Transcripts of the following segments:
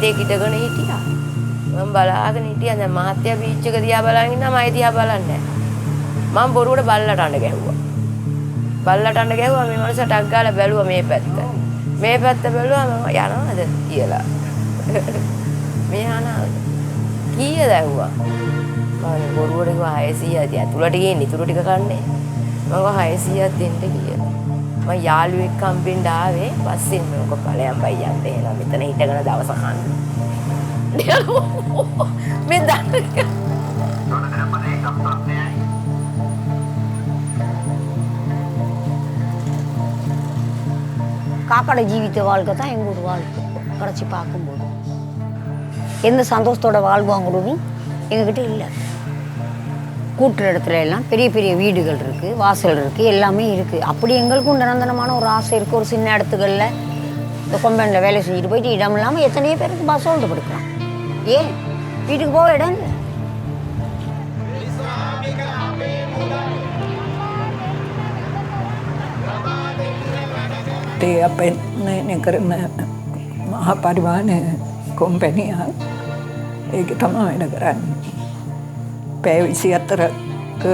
කැලේ කිටගෙන හිටියා. මම බලාගෙන හිටියා. දැන් මහත්තයා බීච් එක දිහා බලන් ඉන්නා මම දිහා බලන්නේ නැහැ. මම බොරුවට බල්ලට අඬ ගැහුවා. බල්ලට අඬ ගැහුවා මේ මනුස්සයා ටක් ගාලා බැලුවා මේ පැත්ත. මේ පැත්ත බැලුවා මම යනවාද කියලා. මේ යනවා. කීයද ඇහුවා. මම බොරුවට කිව්වා 600ක් ඇතුළට ගිහින් ඉතුරු ටික කන්නේ. මම 600ක් දෙන්න කියලා. මම යාළුවෙක් හම්බෙන්න ආවේ පස්සේ මොකක් ඵලයන් බයියන් දෙනවා මෙතන හිටගෙන දවස කන්න. මේ දන්නේ காக்கோட ஜீவித்த வாழ்க்கை தான் எங்களோட வாழ்க்கை கடைச்சி பார்க்கும்போது எந்த சந்தோஷத்தோட வாழ்வாங்கிறது எங்ககிட்ட இல்லை. கூட்டுற இடத்துல எல்லாம் பெரிய பெரிய வீடுகள் இருக்குது, வாசல் இருக்குது, எல்லாமே இருக்குது. அப்படி எங்களுக்கும் நிரந்தரமான ஒரு ஆசை இருக்குது. ஒரு சின்ன இடத்துகளில் இந்த கொம்பனில் வேலை செஞ்சுட்டு போயிட்டு இடம் இல்லாமல் எத்தனையோ பேருக்கு பஸ் ஓட்டு படுக்கலாம். ஏன் வீட்டுக்கு போக இடம் இல்லை. අපේ කරන මහා පරිවාහන කොම්පැනියක් ඒක තමයි වැඩ කරන්නේ. පැය 24ක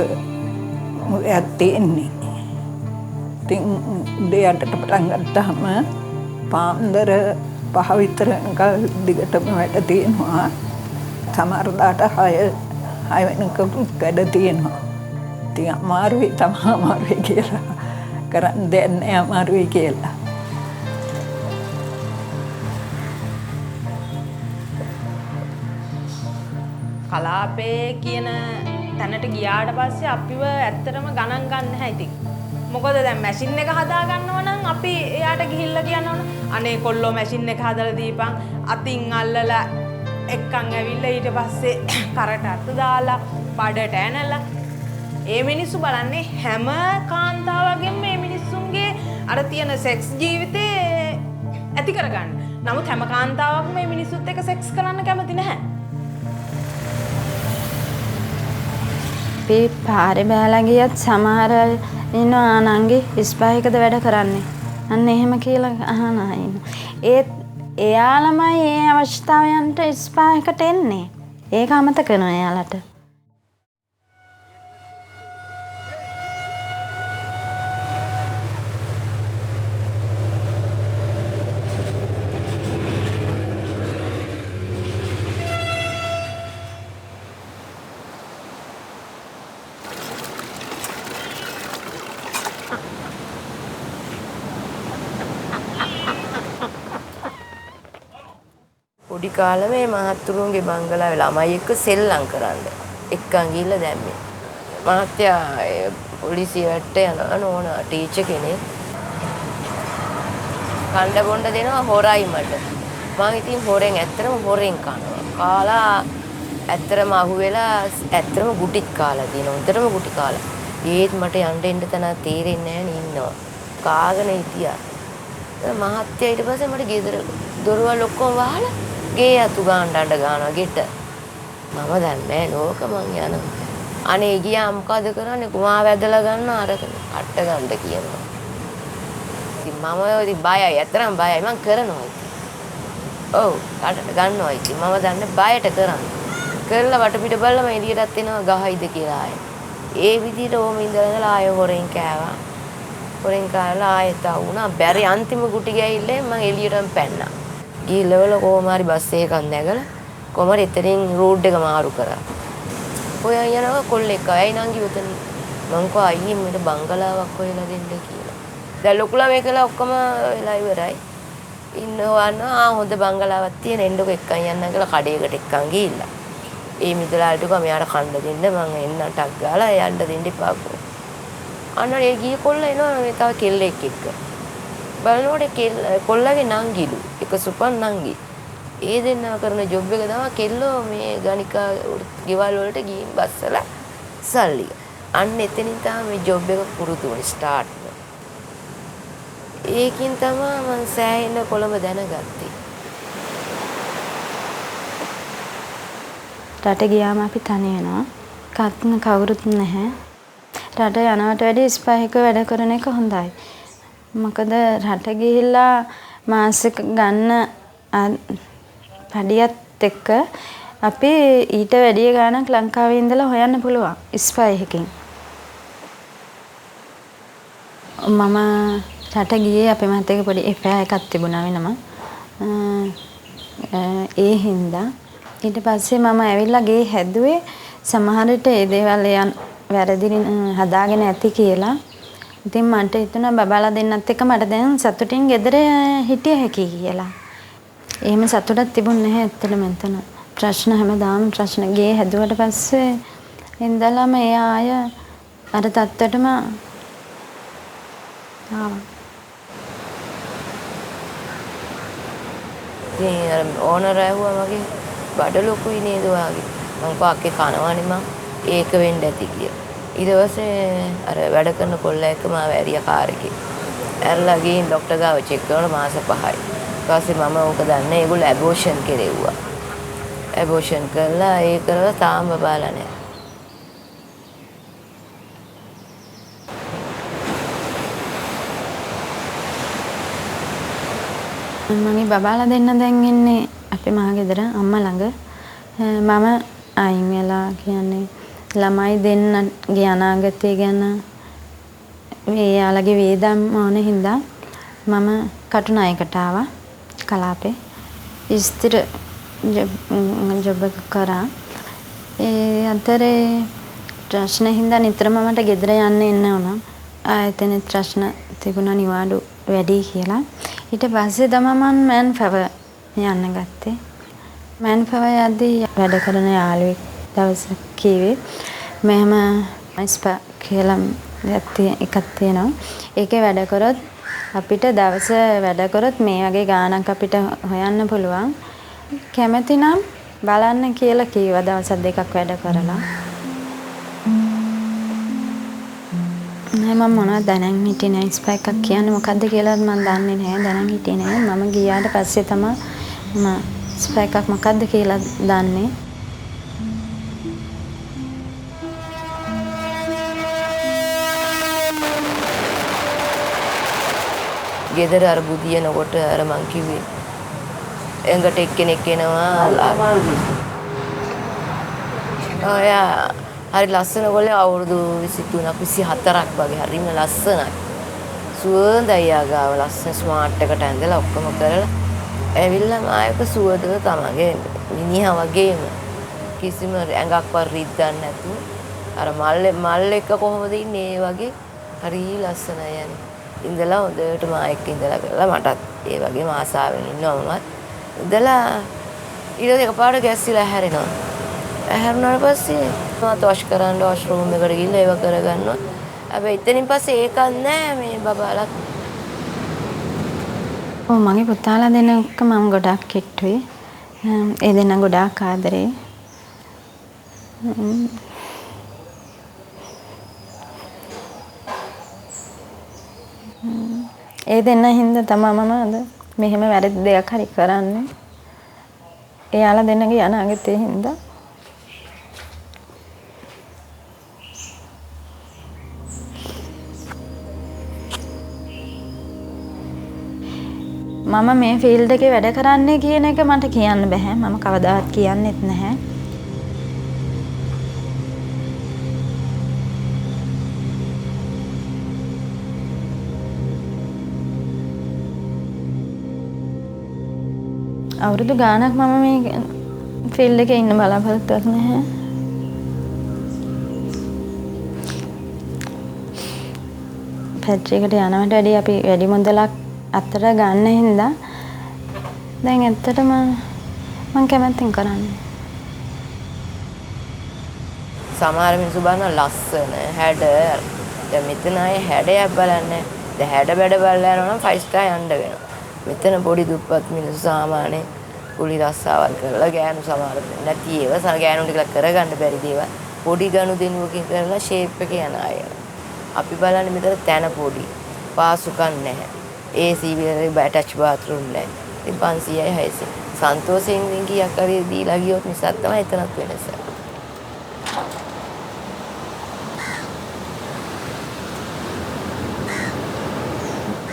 මුලක් තියෙන්නේ. ඉතින් උදේ 8ට පටන් ගත්තාම පාන්දර 5 විතර දිගටම වැඩ තියෙනවා. සමහර දාට 6 වෙනකම් වැඩ තියෙනවා. ඉතින් අමාරුයි තමයි අමාරුයි කියලා. කරන්න දෙයක් නෑ අමාරුයි කියලා. කලාපේ කියන තැනට ගියාට පස්සේ අපිව ඇත්තටම ගණන් ගන්න නැහැ ඉතින්. මොකද දැන් මැෂින් එක හදා ගන්නව නම් අපි එයාට ගිහිල්ලා කියනවනේ අනේ කොල්ලෝ මැෂින් එක හදලා දීපන් අතින් අල්ලලා එක්කන් ඇවිල්ලා ඊට පස්සේ කරට අත දාලා බඩට ඇනලා ඒ මිනිස්සු බලන්නේ හැම කාන්තාවගෙම මේ මිනිස්සුන්ගේ අර තියෙන සෙක්ස් ජීවිතේ ඇති කරගන්න. නමුත් හැම කාන්තාවක්ම මේ මිනිස්සුත් එක්ක සෙක්ස් කරන්න කැමති නැහැ. අපි පාරේ බෑලා ගියත් සමහර ඉන්නවා නංගි ස්පයිකද වැඩ කරන්නේ. අන්න එහෙම කියලා අහනවා ඉන්නවා. ඒත් එයාලමයි ඒ අවශ්‍යතාවයන්ට ස්පයිකට එන්නේ. ඒක අමතක කරනවා එයාලට. පොඩි කාලේ මේ මහත්තුරුන්ගේ බංගලාවේ ළමයි එක්ක සෙල්ලම් කරන්න එක්කන් ගිහිල්ලා දැම්මේ. මහත්තයා පොලිසියට යනවා නෝනා ටීචර් කෙනෙක්. කණ්ඩ බොණ්ඩ දෙනවා හොරයි මට. මම ඉතින් හොරෙන් ඇත්තටම හොරෙන් කනවා. කාලා ඇත්තටම අහුවෙලා ඇත්තටම ගුටිත් කාලා තියෙනවා. උන්ටම ගුටි කාලා. ඒත් මට යන්න එන්න තැන තේරෙන්නේ නැහැ නේ ඉන්නවා. කාගෙන හිටියා. මහත්තයා ඊට පස්සේ මට ගෙදර දොරවල් ඔක්කොම වහලා ගේ අතු ගානට ගානවා ගෙට. මම දන්නේ නෝක මං යනවා. අනේ ගියා මොකද කරන්නේ කුමා වැදලා ගන්නවා අරගෙන අට්ට ගන්න කියනවා. ඉතින් මම ඉතින් බයයි ඇත්තටම බයයි මං කරනවා ඉතින්. ඔව් අටට ගන්නවා ඉතින් මම දන්නේ බයට කරන්නේ. කරලා වටපිට බලලා මම එළියටත් එනවා ගහයිද කියලා ආයේ. ඒ විදිහට ඕම ඉඳලා ආයෙ හොරෙන් කෑවා. හොරෙන් කාලා ආයෙත් වුණා. බැරි අන්තිම ගුටි ගෑයිල්ලේ මම එළියටම පැන්නා. ගිහලවල කොහොම හරි බස් එකක් නැගලා කොහම හරි එතනින් රෝඩ් එක මාරු කරා. ඔය යනවා කොල්ලෙක් ආයි නංගි උතන මං කෝ අයියේ මට බංගලාවක් හොයලා දෙන්න කියලා. දැන් ලොකු ළමයි කියලා ඔක්කොම වෙලා ඉවරයි. ඉන්නවා හොඳ බංගලාවක් තියෙන එන්නකො එක්කන් යන්න කියලා කඩේකට එක්කන් ගිහිල්ලා. ඒ මිදලාට කිව්වා මෙයාට කන්න දෙන්න මං එන්නටක් ගාලා යන්න දෙන්න එපාකෝ. අන්න ඒ ගියේ කොල්ල එනවා මේ තව කෙල්ලෙක් එක්ක. බලනකොට කොල්ලගේ නංගිලු එක සුපන් නංගි. ඒ දෙන්නා කරන ජොබ් එක තමයි කෙල්ලෝ මේ ගණිකා ගෙවල් වලට ගිහින් බස්සලා සල්ලි. අන්න එතනින් තමයි මේ ජොබ් එක පුරුදු වුනේ ස්ටාර්ට්. ඒකින් තමයි මම සෑහෙන කොළඹ දැනගත්තේ. රට ගියාම අපි තනි වෙනවා. කවුරුත් නැහැ. රට යනවට වැඩිය ස්පයික වැඩ කරන එක හොඳයි. මොකද රට ගිහිල්ලා මාසෙක ගන්න පඩියත් එක්ක අපි ඊට වැඩිය ගාණක් ලංකාවේ ඉඳලා හොයන්න පුළුවන් ස්පයි එකකින්. මම රට ගියේ අපේ මහත්තයාගේ පොඩි එෆෑ එකක් තිබුණා වෙනම. ඒ හින්දා ඊට පස්සේ මම ඇවිල්ලා ගේ හැදුවේ සමහර විට ඒ දේවල් වැරදි හදාගෙන ඇති කියලා. ඉතින් මට හිතුණා බබාලා දෙන්නත් එක්ක මට දැන් සතුටින් ගෙදර හිටිය හැකියි කියලා. එහෙම සතුටක් තිබුණේ නැහැ ඇත්තටම එතන. ප්‍රශ්න හැමදාම ප්‍රශ්න ගේ හැදුවට පස්සේ ඉඳලම ඒ ආය අර තත්ත්වයටම ආවා. ඉතින් ඕනර් ඇහුවා මගේ බඩ ලොකුයි නේද ඔයාගේ. මං පාක්කේ කනවනේ මං ඒක වෙන්න ඇති කියලා. ඊට පස්සේ අර වැඩ කරන කොල්ලා එක්ක මාව ඇරියා කාර් එකේ. ඇරලා ගිහින් ડોක්ටර් ගාව චෙක් කරනවා මාස 5යි. ඊට පස්සේ මම ඕක දන්නේ ඒගොල්ලෝ ඇබෝෂන් කෙරෙව්වා. ඇබෝෂන් කරලා ඒ කරලා තාම බාලා නැහැ. මගේ බබාලා දෙන්න දැන් ඉන්නේ අපේ මහ ගෙදර අම්මා ළඟ. මම අයින් වෙලා කියන්නේ ළමයි දෙන්නගේ අනාගතය ගැන එයාලගේ වේදම් ඕන හින්දා මම කටුනායකට ආවා කලාපේ. ස්ථිර ජොබ් එක කරා. ඒ අතරේ ප්‍රශ්න හින්දා නිතරම මට ගෙදර යන්න එන්න වුණා. ආයතන ප්‍රශ්න තිබුණා නිවාඩු වැඩි කියලා. ඊට පස්සේ තමයි මම මෑන් ෆව යන්න ගත්තේ. මෑන් ෆව යද්දී වැඩ කරන යාළුවෙක් දවසක් කිව්වේ මෙහෙම ස්පා කියලා එකක් තියෙනවා. ඒකේ වැඩ කරොත් අපිට දවස වැඩ කරොත් මේ වගේ ගාණක් අපිට හොයන්න පුළුවන්. කැමති නම් බලන්න කියලා කිව්වා දවස් දෙකක් වැඩ කරලා. මම මොනවද දැනන් හිටියේ නෑ ස්පා එකක් කියන්නේ මොකද්ද කියලා මම දන්නේ නෑ දැනන් හිටියේ නෑ. මම ගියාට පස්සේ තමයි මම ස්පා එකක් මොකද්ද කියලා දන්නේ. ගෙදර අර බුදියනකොට අර මං කිව්වේ එංගට එක්කෙනෙක් එනවා. ඔයා හරි ලස්සන ගොල්ලේ අවුරුදු 23ක් 24ක් වගේ හරිම ලස්සනයි. සුවඳයි ආගාව ලස්සන ස්මාර්ට් එකට ඇඳලා ඔක්කොම කරලා ඇවිල්ලා මායක සුවඳව තමගේ මිනිහා වගේම කිසිම ඇඟක්වත් රිද්දන්නේ නැතුව අර මල් එක කොහොමද ඉන්නේ ඒ වගේ හරි ලස්සනයි යන්නේ. ඉඳලා හොඳට මායක ඉඳලා කරලා මටත් ඒ වගේම ආසාවෙන් ඉන්නවා මමත්. ඉඳලා ඊට එකපාරට ගැස්සිලා හැරෙනවා. හැරුණාට පස්සේ මම වොෂ් කරන්න වොෂ් රූම් එකට ගිහිල්ලා ඒව කරගන්නවා. හැබැයි එතනින් පස්සේ ඒකක් නෑ මේ බබාලා. ඔව් මගේ පුතාලා දෙන්නක මම ගොඩක් කිට්ටුයි. ඒ දෙන්න ගොඩාක් ආදරේ. ඒ දෙන්න හින්දා තමයි මම අද මෙහෙම වැරදි දෙයක් හරි කරන්නේ. එයාලා දෙන්නගේ අනාගතේ හින්දා. මම මේ ෆීල්ඩ් එකේ වැඩ කරන්නේ කියන එක මට කියන්න බෑ. මම කවදාවත් කියන්නෙත් නැහැ. අවුරුදු ගාණක් මම මේ ෆීල්ඩ් එකේ ඉන්න බලාපොරොත්තුවක් නැහැ. ෆැක්ටරි එකට යනවට වැඩිය අපි වැඩි මුදලක් අතට ගන්න හින්දා දැන් ඇත්තටම මම කැමැත්තෙන් කරන්නේ. සමහර මිනිස්සු බලන ලස්සන හැඩ දැන් මෙතන අය හැඩයක් බලන්නේ. දැන් හැඩ බැඩ බලලා යනවා නම් 5 star යන්න වෙනවා. මෙතන පොඩි දුප්පත් මිනිස්සු සාමාන්‍ය කුලි රස්සාවල් කරලා ගෑනු සමහර නැති ඒවා ගෑනු ටික කරගන්න බැරි දේවල් පොඩි ගනුදෙනුවකින් කරලා ෂේප් එක යන අය. අපි බලන්නේ මෙතන තැන පොඩි පාසුකම් නැහැ. AC වල ඇටච් බාත්රූම් නැහැ. ඉතින් 500යි 600. සන්තෝෂයෙන් ඉතින් කීයක් හරි දීලා ගියොත් නිසා තමයි එතනත් වෙනස.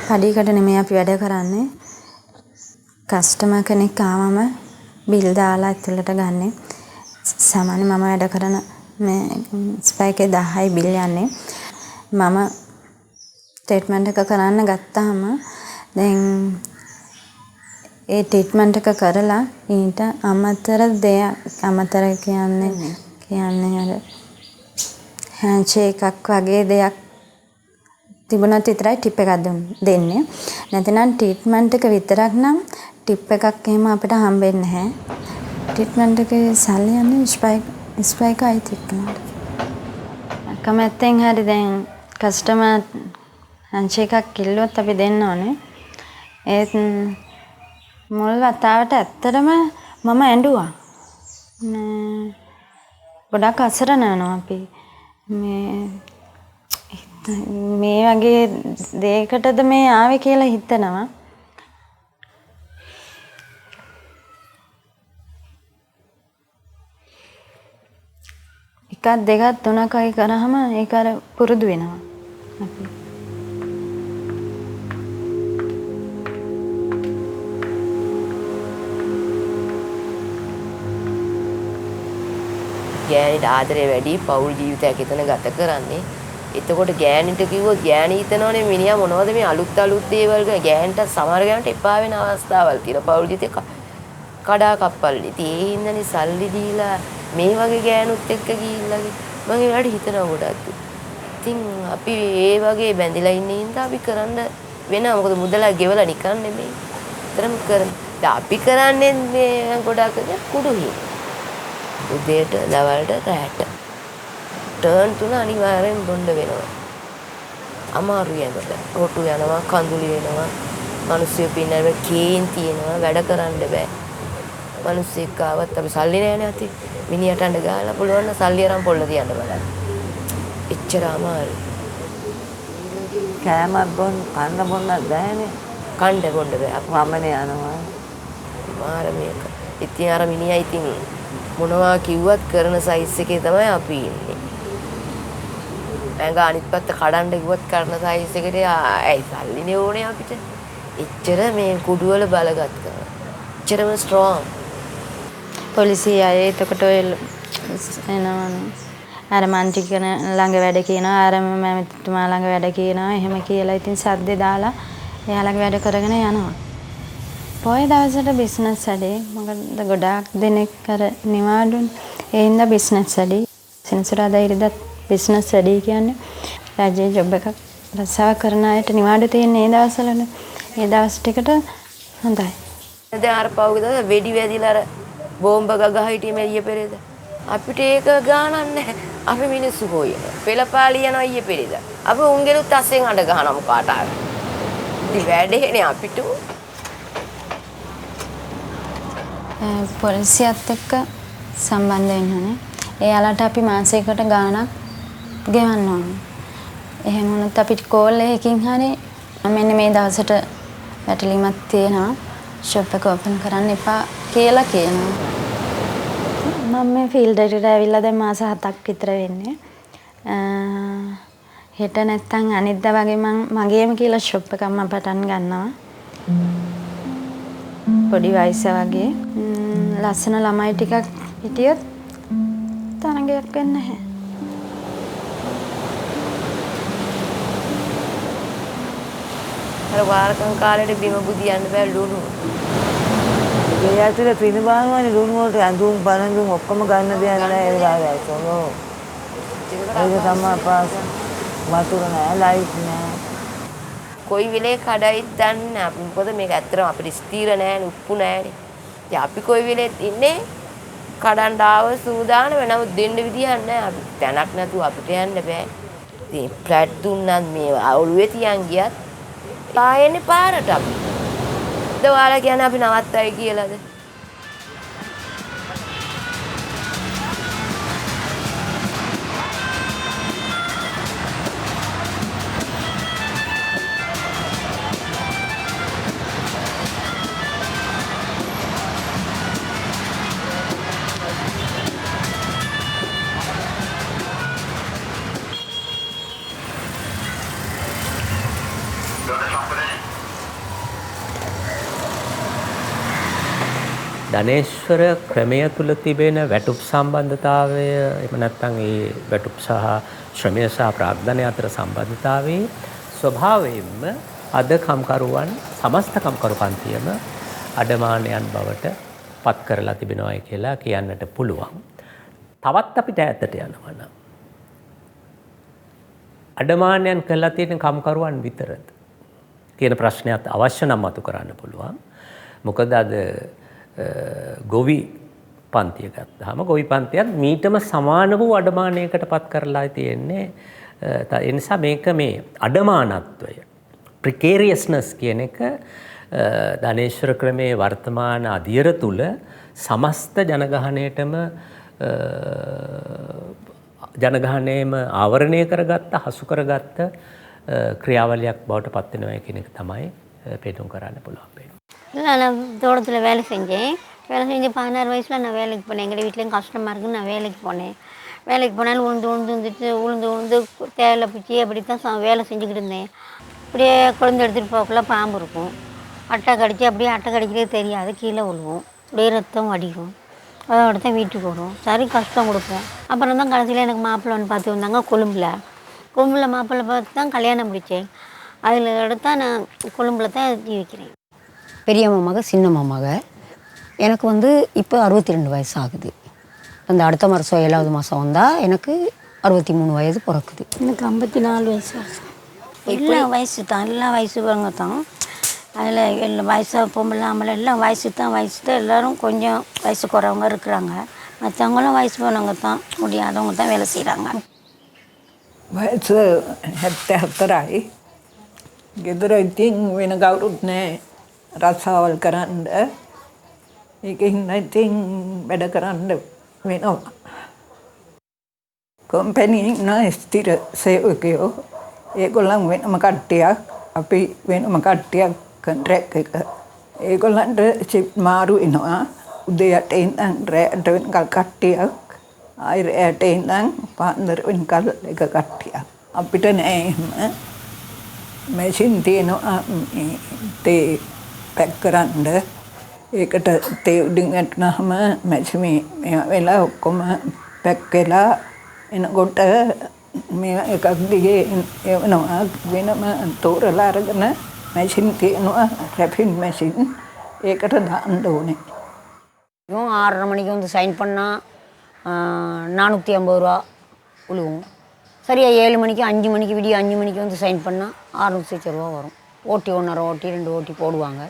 පඩියකට නෙමෙයි අපි වැඩ කරන්නේ. කස්ටමර් කෙනෙක් ආවම බිල් දාලා ඇතුළට ගන්නෙ. සාමාන්‍ය මම වැඩ කරන මේ ස්පයිකේ 10යි බිල් යන්නේ. මම ට්‍රීට්මන්ට් එක කරන්න ගත්තාම දැන් ඒ ට්‍රීට්මන්ට් එක කරලා ඊට අමතර කියන්නේ අර හෑන්ඩ්ෂේක් එකක් වගේ දෙයක් තිබුණොත් විතරයි ටිප් එකක් දෙන්නේ. නැත්නම් ට්‍රීට්මන්ට් එක විතරක් නම් ටිප් එකක් එහෙම අපිට හම්බෙන්නේ නැහැ. ට්‍රීට්මන්ට් එකේ සල්ලි යන්නේ ස්පයික් අයිති එක්කනට. කැමැත්තෙන් හරි දැන් කස්ටමර් හෑන්ඩ්ෂේක් එකක් කිල්ලුවොත් අපි දෙන්න ඕනේ. ඒත් මුල් වතාවට ඇත්තටම මම ඇඬුවා. ගොඩක් අසරණ යනවා අපි. මේ වගේ දෙයකටද මේ ආවේ කියලා හිතනවා. එකක් දෙකක් තුනක් වගේ කරාම ඒක අර පුරුදු වෙනවා. ගෑණිට ආදරේ වැඩි පෞල් ජීවිතයක් එතන ගත කරන්නේ. එතකොට ගෑණිට කිව්වොත් ගෑණි හිතනවනේ මිනිහා මොනවද මේ අලුත් දේවල් කරන. ගෑණිට සමහර ගෑණිට එපා වෙන අවස්ථාවල් තියෙනවා පෞල් ජීවිතේ කඩා කප්පල්ලි. ඉතින් ඒ හින්දානේ සල්ලි දීලා මේ වගේ ගෑනුත් එක්ක ගිහිල්ලා මම ඒවට හිතනවා ගොඩක්. ඉතින් අපි ඒ වගේ බැඳිලා ඉන්න හින්දා අපි කරන්න වෙනවා. මොකද මුදලා ගෙවලා නිකන් නෙමෙයි. තරම් කරන. අපි කරන්නේ මේ ගොඩක් කුඩු හිමි. උදේට දවල්ට රැට ටර්න් තුන අනිවාර්යෙන් බොන්න වෙනවා. අමාරුයි යනකොට. රොටු යනවා, කඳුළු වෙනවා, මිනිස්සු පින්නව කේන්ති එනවා, වැඩ කරන්න බෑ. මිනිස්සෙක් ආවත් අපි සල්ලි නෑනේ අතේ. මිනිහට අඬ ගහලා පුළුවන් නම් සල්ලි අරන් පොල්ල තියන්න බලන්න. එච්චර අමාරුයි. කෑමක් කන්න බොන්නත් බෑනේ. කන්න බොන්න බෑ. වමනේ යනවා. මාර මේක. ඉතින් අර මිනිහා ඉතින් මොනවා කිව්වත් කරන සයිස් එකේ තමයි අපි ඉන්නේ. මම අනිත් පැත්ත කඩන්න ගියොත් කරන සයිස් එකට ඇයි සල්ලිනේ ඕනේ අපිට. එච්චර මේ කුඩුවල බලගත්තා. එච්චරම ස්ට්‍රෝං. පොලිසිය අය එතකොට ඔය එනවනේ. අර මන්ත්‍රී කෙන ළඟ වැඩ කියනවා, අර මැතිතුමා ළඟ වැඩ කියනවා. එහෙම කියලා ඉතින් සද්දේ දාලා එයාලගේ වැඩ කරගෙන යනවා. පොය දවසට බිස්නස් වැඩේ. මොකද ගොඩාක් දෙනෙක් අර නිවාඩුනේ. ඒ හින්දා බිස්නස් වැඩේ. සෙනසුරාදා ඉරිදා බිස්නස් වැඩේ කියන්නේ රජයේ ජොබ් එකක් රස්සාව කරන අයට නිවාඩු තියෙන ඒ දවස්වලනේ. ඒ දවස් ටිකට හොඳයි. දැන් අර පවුගේ දවස් වෙඩි වැදිලා අර බෝම්බ ගගහ හිටියේ මෙරිය පෙරේද. අපිට ඒක ගානක් නැහැ. අපි මිනිස්සු හොයන. පෙළපාලි යනවා ඊයේ පෙරේද. අපි උන්ගෙනුත් අස්සෙන් අඬ ගහනවා මොකාට ආව. ඉතින් වැඩේනේ අපිට. පොලිසියත් එක්ක සම්බන්ධ වෙන්න ඕනේ. එයාලට අපි මාසයකට ගාණක් ගෙවන්න ඕනේ. එහෙම වුණොත් අපිට කෝල් එකකින් හරි මෙන්න මේ දවසට වැටලීමක් තියෙනවා. ෂොප් එක ඕපන් කරන්න එපා කියලා කියනවා. මම මේ ෆීල්ඩ් එකට ඇවිල්ලා දැන් මාස 7ක් විතර වෙන්නේ. හෙට නැත්තම් අනිද්දා වගේ මගේම කියලා ෂොප් එකක් මම පටන් ගන්නවා. පොඩි වයස වගේ ලස්සන ළමයි ටිකක් හිටියොත් තරංගයක් වෙන්නේ නැහැ. අර වාරකම් කාලේට බිම බුදියන්න බෑ ලුණු. ඒ ඇතුලේ පිනබානවනේ ලුණු වලට ඇඳුම් පළඳුම් ඔක්කොම ගන්න දෙයක් නැහැ ඒ ගාවේ. ඒක තමයි පාස. වතුර නැහැ, ලයිට් නැහැ. කොයි වෙලේ කඩයිද දන්නේ නැහැ. මොකද මේක ඇත්තටම අපිට ස්ථිර නැහැ, උප්පු නැහැනේ. ඉතින් අපි කොයි වෙලේත් ඉන්නේ කඩන්න ආව සූදානම් වෙනව දෙන්න විදියක් නැහැ. අපි තැනක් නැතුව අපිට යන්න බෑ. ඉතින් ෆ්ලැට් දුන්නත් මේ ඔළුවේ තියන් ගියත් පායන්නේ පාරට අපි. දවාලා කියන්නේ අපි නවත්තයි කියලාද? ධනේශ්වර ක්‍රමය තුල තිබෙන වැටුප් සම්බන්ධතාවය එහෙම නැත්නම් ඒ වැටුප් සහ ශ්‍රමය සහ ප්‍රාග්ධනය අතර සම්බන්ධතාවයේ ස්වභාවයෙන්ම අද කම්කරුවන් සමස්ත කම්කරු පන්තියම අඩමානයන් බවට පත් කරලා තිබෙනවායි කියලා කියන්නට පුළුවන්. තවත් අපිට ඈතට යනවා නම් අඩමානයන් කළා තියෙන කම්කරුවන් විතරද කියන ප්‍රශ්නයත් අවශ්‍ය නම් මතු කරන්න පුළුවන්. මොකද අද ගොවි පන්තිය ගත්තාම ගොවි පන්තියත් මීටම සමාන වූ අඩමානයකට පත් කරලා තියෙන්නේ. ඒ නිසා මේක මේ අඩමානත්වය ප්‍රිකේරියස්නස් කියන එක ධනේශ්වර ක්‍රමයේ වර්තමාන අධියර තුල සමස්ත ජනගහනයේම ආවරණය කරගත්ත හසු කරගත්ත ක්‍රියාවලියක් බවට පත් වෙනවා කියන එක තමයි පෙන්වන්න කරන්න පුළුවන්. இல்லை நான் தோட்டத்தில் வேலை செஞ்சேன். வேலை செஞ்சு 16 வயசில் நான் வேலைக்கு போனேன். எங்கள் வீட்லேயும் கஷ்டமாக இருக்குன்னு நான் வேலைக்கு போனேன். வேலைக்கு போனாலும் உளுந்து தேயிலை பிச்சு அப்படி தான் வேலை செஞ்சுக்கிட்டு இருந்தேன். அப்படியே குழந்தை எடுத்துகிட்டு போகக்குள்ள பாம்பு இருக்கும். அட்டை கடிச்சு அப்படியே அட்டை கடிக்கிறதே தெரியாது, கீழே விழுவோம், அப்படியே ரத்தம் வடிக்கும். அதோட தான் வீட்டுக்கு வரும். சரி கஷ்டம் கொடுப்போம். அப்புறம் தான் கடைசியில் எனக்கு மாப்பிள்ளை ஒன்று பார்த்து வந்தாங்க கொழும்பில் மாப்பிள்ளை பார்த்து தான் கல்யாணம் முடித்தேன். அதில் எடுத்தா நான் கொழும்பில் தான் ஜீவிக்கிறேன். பெரிய மாமாக சின்ன மாமாக எனக்கு வந்து இப்போ 62 வயசு ஆகுது. அந்த அடுத்த மாதம் 7வது மாதம் வந்தால் எனக்கு 63 வயது பிறக்குது. எனக்கு 54 வயசு ஆகுது. எல்லாம் வயசு தான், எல்லாம் வயசுவங்க தான். அதில் எல்லாம் வயசாக பொம்பளை ஆம்பளை எல்லாம் வயசு தான் எல்லோரும் கொஞ்சம் வயசு குறவங்க இருக்கிறாங்க. மற்றவங்களும் வயசு போனவங்க தான், முடியாதவங்க தான் வேலை செய்கிறாங்க. වයස 74යි. ගෙදර ඉතින් වෙන කවුරුත් නැහැ රස්සාවල් කරන්න. ඒකින් ඉතින් වැඩ කරන්න වෙනවා. කම්පැනි ඉන්න ස්ථිර සේවකයෝ ඒගොල්ලන් වෙනම කට්ටියක්, අපි වෙනම කට්ටියක් කොන්ට්‍රැක්ට් එක. ඒගොල්ලන්ට ෂිෆ්ට් මාරු වෙනවා. උදේ 8 ඉඳන් රැට වෙනකල් කට්ටියක්, ආයෙ රැට ඉඳන් පාන්දර වෙනකල් එක කට්ටියක්. අපිට නෑ එහෙම. මැෂින් තියෙනවා තේ පැක් කරන්න. ඒකට තේ උඩින් වැටුනහම මැෂින් මේ වෙලා ඔක්කොම පැක් වෙලා එනකොට මේ එකක් දිගේ එවනවා. වෙනම තෝරලා අරගෙන මැෂින් තියෙනවා, රැපින් මැෂින්. ඒකට දාන්න ඕනේ. 6:30 மணிக்கு வந்து சைன் பண்ணால் 450 ரூபா விழுவும். சரியா 7 மணிக்கு 5 மணிக்கு விடிய 5 மணிக்கு வந்து சைன் பண்ணால் 600 ரூபா வரும். ஓட்டி 1.5 ஓட்டி 2 ஓட்டி போடுவாங்க.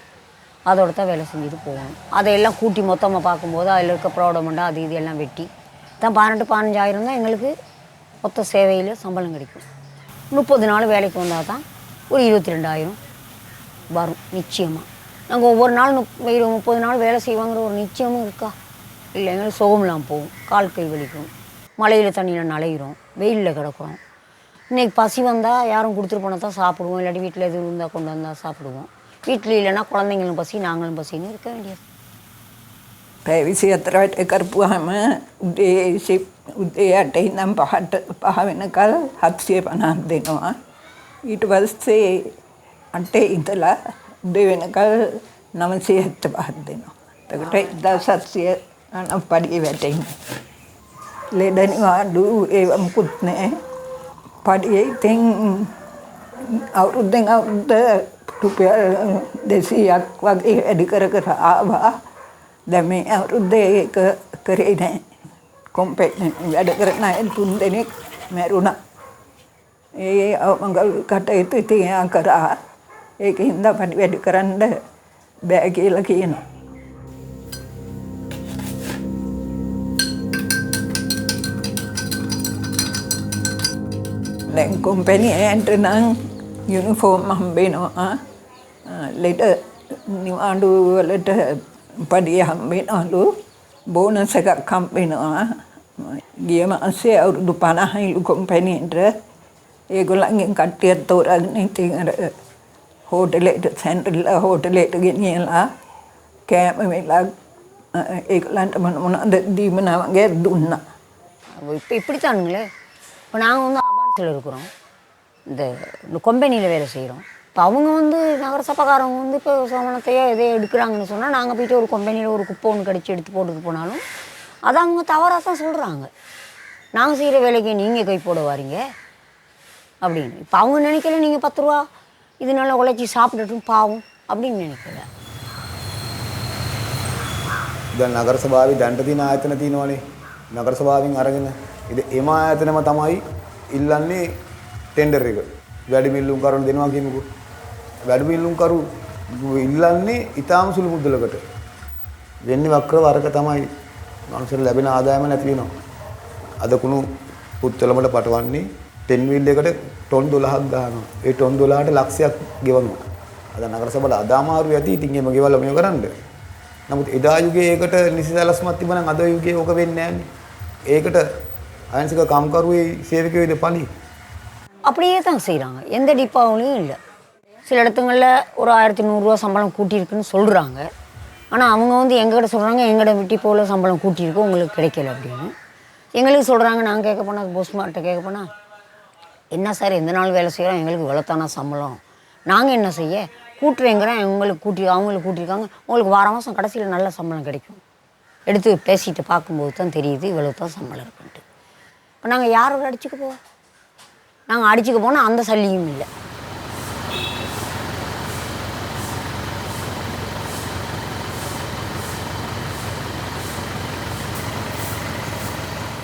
அதோட தான் வேலை செஞ்சுட்டு போகணும். அதையெல்லாம் கூட்டி மொத்தமாக பார்க்கும்போது அதில் இருக்க ப்ராடமெண்ட்டாக அது இது எல்லாம் வெட்டி தான் 18-15 தான் எங்களுக்கு மொத்த சேவையில் சம்பளம் கிடைக்கும். 30 நாள் வேலைக்கு வந்தால் தான் ஒரு 22,000 வரும் நிச்சயமாக. நாங்கள் ஒவ்வொரு நாள் 30 நாள் வேலை செய்வாங்கிற ஒரு நிச்சயமும் இருக்கா? இல்லை, எங்களுக்கு சுகம்லாம் போகும், கால் கை வலிக்கும், மழையில் தண்ணியில் நலையிறோம், வெயிலில் கிடக்கிறோம். இன்றைக்கி பசி வந்தால் யாரும் கொடுத்துட்டு போனால் தான் சாப்பிடுவோம், இல்லாட்டி வீட்டில் எதுவும் இருந்தால் கொண்டு வந்தால் சாப்பிடுவோம். வீட்டில் இல்லைன்னா குழந்தைங்களும் பசி நாங்களும் பசின்னு இருக்க வேண்டியது. පැය 24ට කරපුවාම උදේ 8 ඉඳන් 5 වෙනකල් 750ක් දෙනවා. ඊට පස්සේ 8 ඉඳලා උදේ වෙනකල් 975ක් දෙනවා. එතකොට 1700 පඩිය වැටෙන්නේ. ලෙඩ නිවාඩු ඒව මුකුත් නැහැ. පඩියේ ඉතින් අවුරුද්දෙන් අවුරුද්ද රුපියල් 200ක් වගේ වැඩි කර ආවා. දැන් මේ අවුරුද්දේ ඒක කරේ නැහැ. කොම්පැනි වැඩ කරන අය 3 දෙනෙක් මැරුණා. ඒ මංගල කටයුතු ඉතින් කරා. ඒකින්ද පඩි වැඩි කරන්න බෑ කියලා කියනවා. දැන් කොම්පැනි ඇන්ට නම් යුනිෆෝම් හම්බෙනවා. ලෙඩ නිවාඩු වලට පඩිය හම්බෙනවලු. බෝනස් එකක් හම්බෙනවා. ගිය මාසේ අවුරුදු 50යිලු කොම්පැනියට. ඒගොල්ලන්ගෙන් කට්ටියක් තෝරාගෙන ඉතින් අර හෝටලෙට සෙන්ට්‍රල් හෝටලෙට ගෙනියලා කෑම වෙලා ඒගොල්ලන්ට මොනවද දීමනාවගේ දුන්නා. இப்போ இப்படித்தானுங்களே. இப்போ நாங்கள் வந்து அபான்ஸில் இருக்கிறோம், இந்த கம்பெனியில் வேலை செய்கிறோம். இப்போ அவங்க வந்து நகர சபைக்காரவங்க வந்து இப்போ சமணத்தையோ எதையோ எடுக்கிறாங்கன்னு சொன்னால் நாங்கள் போயிட்டு ஒரு கம்பெனியில் ஒரு குப்பை ஒன்று கடிச்சு எடுத்து போட்டுட்டு போனாலும் அதை அவங்க தவறாக தான் சொல்கிறாங்க. நாங்கள் செய்கிற வேலைக்கு நீங்கள் கை போட வாரீங்க அப்படின்னு. இப்போ அவங்க நினைக்கல நீங்கள் 10 ரூபா இது நல்லா உழைச்சி சாப்பிட்டுட்டும் பாவம் அப்படின்னு நினைக்கல. දැන් නගර සභාවේ දැන්ට තියෙන ආයතන තියෙනවනේ. නගර සභාවෙන් අරගෙන ඉතින් එම ආයතනම තමයි ඉල්ලන්නේ ටෙන්ඩර් එක. වැඩි මිල්ලුම් කරුණු දෙනවා කියමුකෝ. වැඩි මිල්ලුම් කරු ඉල්ලන්නේ ඊටාම සුළු මුදලකට. වෙන්නේ වක්‍ර වර්ග තමයි මනුස්සර ලැබෙන ආදායම නැති වෙනවා. අද කුණු පුත්තලමඩ පටවන්නේ ටෙන් වීල් එකට ටොන් 12ක් දානවා. ඒ ටොන් 12ට ලක්ෂයක් ගෙවනවා. අද නගර සභාවල අදාමාරු ඇති ඉතින් එහෙම ගෙවලා මේව කරන්න. නමුත් එදා යුගයේ ඒකට නිසි සැලැස්මක් තිබුණා නම් අද යුගයේ ඕක වෙන්නේ නැහැනේ. ඒකට අයන්සික කාම්කරුවේ සේවකයෝද පණි. அப்படியே தான் செய்கிறாங்க. எந்த டிப்பாவிலையும் இல்லை. சில இடத்துங்களில் ஒரு 1100 ரூபா சம்பளம் கூட்டியிருக்குன்னு சொல்கிறாங்க. ஆனால் அவங்க வந்து எங்ககிட்ட சொல்கிறாங்க எங்களோட டிப்போவில் சம்பளம் கூட்டியிருக்கு உங்களுக்கு கிடைக்கல அப்படின்னு. எங்களுக்கு சொல்கிறாங்க. நாங்கள் கேட்க போனால் போஸ்ட்மார்ட்ட கேட்க போனால் என்ன சார் எந்த நாள் வேலை செய்கிறோம் எங்களுக்கு இவ்வளோத்தானா சம்பளம் நாங்கள் என்ன செய்ய கூட்டுறேங்கிறேன் அவங்களுக்கு கூட்டியிருக்காங்க உங்களுக்கு வார மாதம் கடைசியில் நல்ல சம்பளம் கிடைக்கும். எடுத்து பேசிட்டு பார்க்கும்போது தான் தெரியுது இவ்வளோ தான் சம்பளம் இருக்குன்ட்டு. இப்போ நாங்கள் யாரோட அடிச்சுக்க போவோம்? நாங்கள் அடிச்சுக்க போனால் அந்த சல்லியும் இல்லை.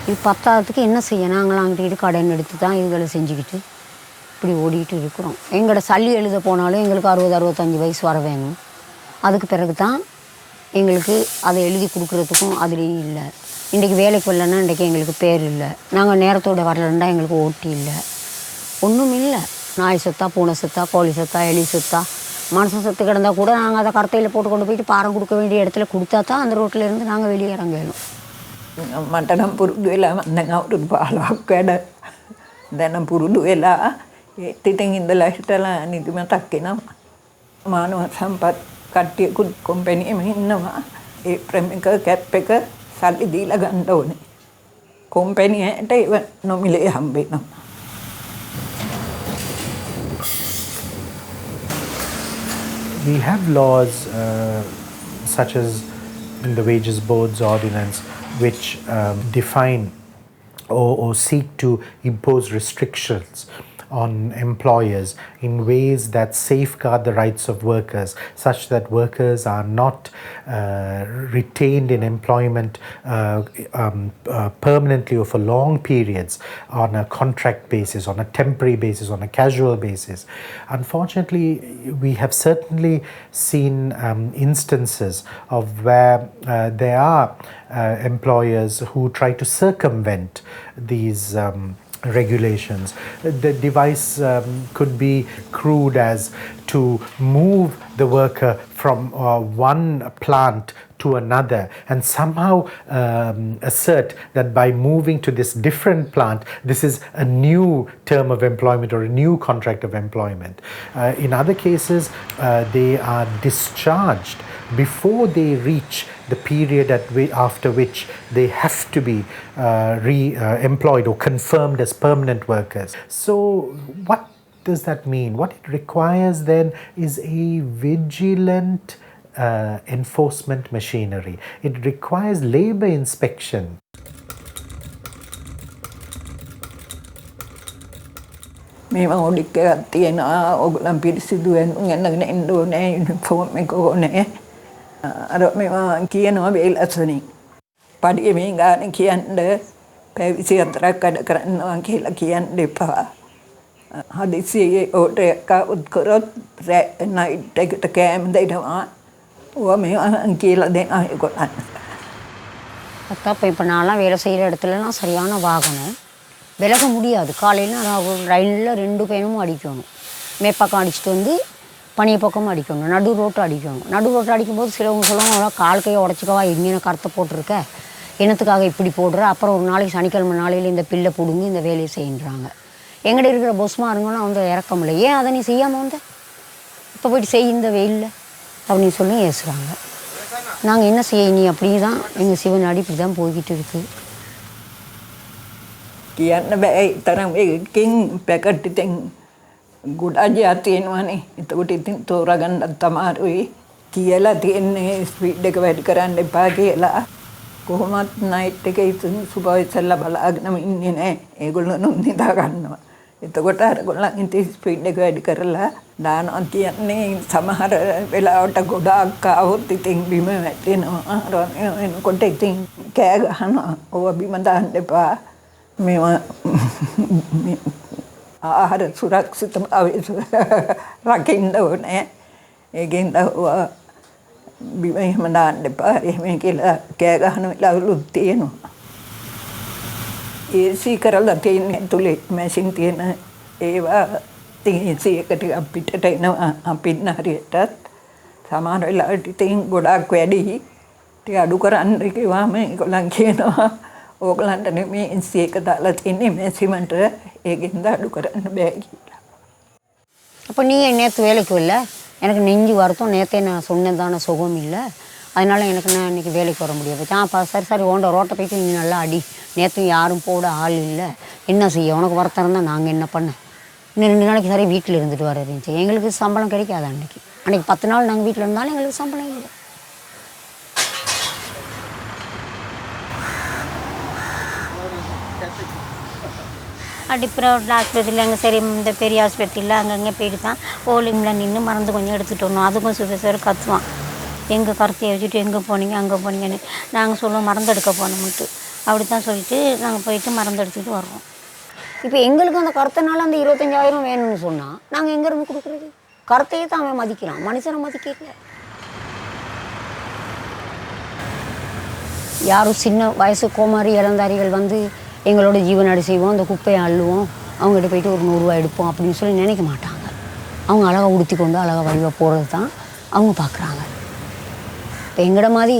இது பத்தாததுக்கு என்ன செய்ய நாங்களாம் அங்கிட்டு கடன் எடுத்து தான் இதுகளை செஞ்சுக்கிட்டு இப்படி ஓடிக்கிட்டு இருக்கிறோம். எங்களோட சல்லி எழுத போனாலும் எங்களுக்கு 60-65 வயசு வர வேணும். அதுக்கு பிறகு தான் எங்களுக்கு அதை எழுதி கொடுக்குறதுக்கும் அதுலேயும் இல்லை. இன்றைக்கி வேலைக்கு வரலன்னா இன்றைக்கி எங்களுக்கு பேர் இல்லை. நாங்கள் நேரத்தோடு வரலன்னா எங்களுக்கு ஓட்டி இல்லை. ஒன்றும் இல்லை. நாய் செத்தா பூனை செத்தா கோழி செத்தா எலி செத்தா மனுஷன் செத்து கிடந்தால் கூட நாங்கள் அதை கரத்தையில் போட்டு கொண்டு போயிட்டு பாரம் கொடுக்க வேண்டிய இடத்துல கொடுத்தா தான் அந்த ரோட்டிலேருந்து நாங்கள் வெளியே இறங்கணும். මට නම් පුරුදු වෙලා දැන් අවුරුදු 15ක් වැඩ දැන් පුරුදු වෙලා ඒත් ඉතින් ඉඳලා හිටලා නිදිමතක් එනවා. මානව සම්පත් කට්ටියකුත් කම්පැනිෙම ඉන්නවා. ඒ ප්‍රේම එක කැප් එක සල්ලි දීලා ගන්න ඕනේ. කම්පැනියට ඒව නොමිලේ හම්බෙනවා. We have laws such as in the Wages Board's ordinance which define or seek to impose restrictions on employers in ways that safeguard the rights of workers, such that workers are not retained in employment permanently or for long periods on a contract basis, on a temporary basis, on a casual basis. Unfortunately, we have certainly seen instances of where there are employers who try to circumvent these regulations. The device could be crude as to move the worker from one plant to another and somehow assert that by moving to this different plant, this is a new term of employment or a new contract of employment. In other cases, they are discharged before they reach the period after which they have to be re-employed or confirmed as permanent workers. So what does that mean? What it requires then is a vigilant enforcement machinery. It requires labor inspection. මේම ඔඩික් එකක් තියෙනවා. ඔයගොල්ලන් පිරිසිදු වෙනගෙන එන්න ඕනේ. Uniform එක ඕනේ. අර මේවා කියනවා වේලසනින්. පඩිය මේ ගාන කියන්න පැවිසි අතරක් වැඩ කරනවා කියලා කියන්න එපා. හදිසියේ ඕටරයක් උත්කරොත් නයිට් එකට කෑම දෙනවා. ඕවා මේවා කියලා දෙනවා ඒගොල්ලන්. அக்கா இப்போ நான்லாம் வேலை செய்கிற இடத்துலலாம் சரியான வாகனம் விலக முடியாது. காலையில் நான் ரயிலில் 2 பேனும் அடிக்கணும். மேற்பக்கம் அடிச்சுட்டு வந்து பனிய பக்கமும் அடிக்கணும். நடு ரோட்டு அடிக்கணும். நடு ரோட்டு அடிக்கும்போது சிலவங்க சொல்லுவாங்க கால் கையை உடச்சிக்கவா எங்கேயும் கருத்தை போட்டிருக்க என்னத்துக்காக இப்படி போடுற அப்புறம் ஒரு நாளைக்கு சனிக்கிழமை நாளையில் இந்த பில்லை பிடுங்கி இந்த வேலையை செய்யுறாங்க. எங்கிட்ட இருக்கிற பொஸ்மாருங்களும் வந்து இறக்கம் இல்லை. ஏன் அதை நீ செய்யாமல் வந்த இப்போ போய்ட்டு செய் இந்த வெயிலில் அப்படின்னு சொல்லி ஏசுகிறாங்க. நாங்கள் என்ன செய்ய நீ அப்படி தான் எங்கள் சிவநாடி இப்படி தான் போய்கிட்டு இருக்குது. කියන්න බෑ තරම් ඒකින් පැකට්ටිතෙන් ගොඩක් තියෙනවානේ. එතකොට ඉතින් තෝරාගන්නත් අමාරුයි. කියලා තියෙන්නේ ස්පීඩ් එක වැඩි කරන්න එපා කියලා. කොහොමත් නයිට් එකේ ඉතින් සුපර්වයිසර්ලා බලාගෙනම ඉන්නේ නැහැ. ඒගොල්ලෝ නිදා ගන්නවා. එතකොට අරගොල්ලන් ඉතින් ස්පීඩ් එක වැඩි කරලා දානවා කියන්නේ සමහර වෙලාවට ගොඩාක් ආවොත් ඉතින් බිම වැටෙනවා. එනකොට ඉතින් කෑ ගහනවා. ඕවා බිම දාන්න එපා. මේවා ආහාර සුරක්ෂිතභාවය රකින්න ඕනේ. ඒකෙන් බිම එහෙම දාන්න එපා. එහෙම කියලා කෑ ගහන වෙලාවලුත් තියෙනවා. AC කරලා තියෙන ඇතුලේ මැෂින් තියෙන ඒවා AC එකට අපිට එනවා අපිට හරියටත් සමහර වෙලාවට ඉතින් ගොඩාක් වැඩි ටික අඩු කරන්න කිව්වම ඒගොල්ලන් කියනවා ඕගලන්ට නෙමෙයි AC එක දාලා තියෙන්නේ මැෂිමන්ට ඒකෙන්ද අඩු කරන්න බෑ කියලා. அப்போ நீங்கள் நேற்று வேலைக்கு இல்லை, எனக்கு நெஞ்சு வருத்தம், நேற்றே நான் சொன்னதான சுகம் இல்லை, அதனால எனக்கு நான் இன்றைக்கி வேலைக்கு வர முடியாது. அப்போ சரி சரி ஓண்ட ரோட்டை போய்ட்டு நீ நல்லா அடி, நேற்று யாரும் போட ஆள் இல்லை, என்ன செய்ய, உனக்கு வருத்தம் இருந்தால் நாங்கள் என்ன பண்ண, இன்னும் 2 நாளைக்கு சரி வீட்டில் இருந்துட்டு வர இருந்துச்சு. எங்களுக்கு சம்பளம் கிடைக்காது அன்றைக்கி 10 நாள் நாங்கள் வீட்டில் இருந்தாலும் எங்களுக்கு சம்பளம் இல்லை. அடிப்புறம் ஆஸ்பத்திரியில் அங்கே சரி இந்த பெரிய ஆஸ்பத்திரியில் அங்கங்கே போயிட்டு தான் போலிங்கில் நின்று மருந்து கொஞ்சம் எடுத்துகிட்டு வரணும். அதுக்கும் சுபேஸ்வர் கத்துவான், எங்கள் கருத்தையை வச்சுட்டு எங்கே போனீங்க அங்கே போனீங்கன்னு. நாங்கள் சொல்லுவோம் மருந்து எடுக்க போனோம்ட்டு, அப்படி தான் சொல்லிட்டு நாங்கள் போயிட்டு மருந்து எடுத்துக்கிட்டு வர்றோம். இப்போ எங்களுக்கு அந்த கருத்தனால அந்த 25,000 வேணும்னு சொன்னால் நாங்கள் எங்கேருந்து கொடுக்குறது? கருத்தையே தான் அவன் மதிக்கிறான், மனுஷனை மதிக்கல. யாரும் சின்ன வயசு கோமாரி இளந்தாரிகள் வந்து எங்களோட ஜீவனாடி செய்வோம், அந்த குப்பையை அள்ளுவோம், அவங்ககிட்ட போய்ட்டு ஒரு 100 ரூபா எடுப்போம் அப்படின்னு சொல்லி நினைக்க மாட்டாங்க. அவங்க அழகாக உடுத்தி கொண்டு அழகாக வழிவாக போகிறது தான் அவங்க பார்க்குறாங்க. இப்போ எங்களோட மாதிரி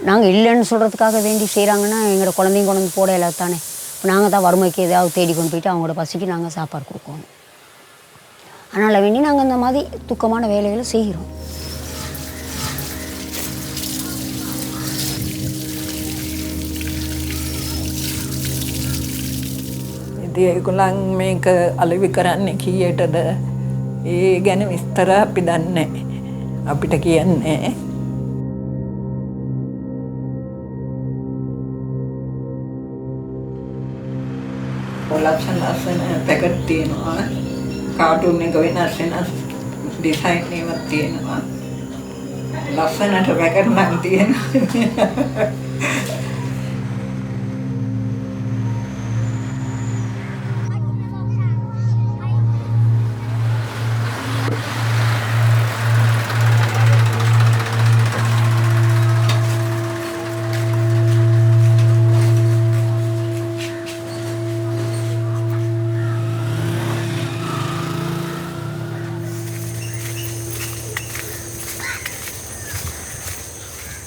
நாங்கள் இல்லைன்னு சொல்கிறதுக்காக வேண்டி செய்கிறாங்கன்னா எங்களோட குழந்தைங்க கொண்டு வந்து போட இல்லாதானே. இப்போ நாங்கள் தான் வறுமைக்கு ஏதாவது தேடி கொண்டு போயிட்டு அவங்களோட பசிக்கு நாங்கள் சாப்பாடு கொடுக்கணும். அதனால் வேண்டி நாங்கள் இந்த மாதிரி துக்கமான வேலைகளை செய்கிறோம். ඉතින් ඒගොල්ලන් මේක අලෙවි කරන්නේ කීයටද ඒ ගැන විස්තර අපි දන්නේ අපිට කියන්නේ. ලස්සන පැකට් තියෙනවා, කාටුන් එක වෙනස් වෙනස් ඩිසයින් එකක් තියෙනවා, ලස්සනට පැකට් නම් තියෙනවා.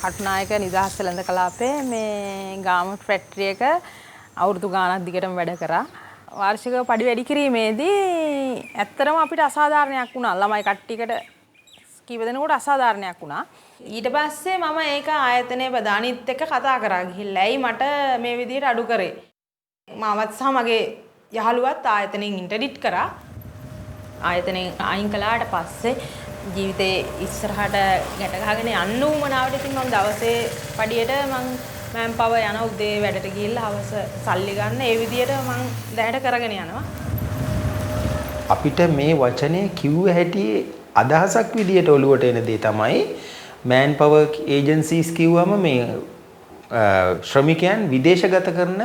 කටුනායක නිදහස් වෙළඳ කලාපේ මේ ගාමට් ෆැක්ටරි එක අවුරුදු ගාණක් දිගටම වැඩ කරා. වාර්ෂිකව පඩි වැඩි කිරීමේදී ඇත්තටම අපිට අසාධාරණයක් වුණා. ළමයි කට්ටියකට කීප දෙනෙකුට අසාධාරණයක් වුණා. ඊට පස්සේ මම ඒක ආයතනයේ ප්‍රධානීත් එක්ක කතා කරා ගිහිල්ලා ඇයි මට මේ විදිහට අඩු කරේ. මාවත් සහ මගේ යහළුවත් ආයතනයෙන් ඉන්ටර්ඩිට් කරා. ආයතනයෙන් අයින් කළාට පස්සේ ජීවිතේ ඉස්සරහට ගැට ගහගෙන යන්න උමනාවට ඉතින් මම දවසේ පඩියට මම මෑන් පව යන උදේ වැඩට ගිහිල්ලා හවස සල්ලි ගන්න ඒ විදියට මම දැනට කරගෙන යනවා. අපිට මේ වචනේ කිව්ව හැටි අදහසක් විදියට ඔලුවට එන දේ තමයි මෑන් පව ඒජන්සීස් කිව්වම මේ ශ්‍රමිකයන් විදේශගත කරන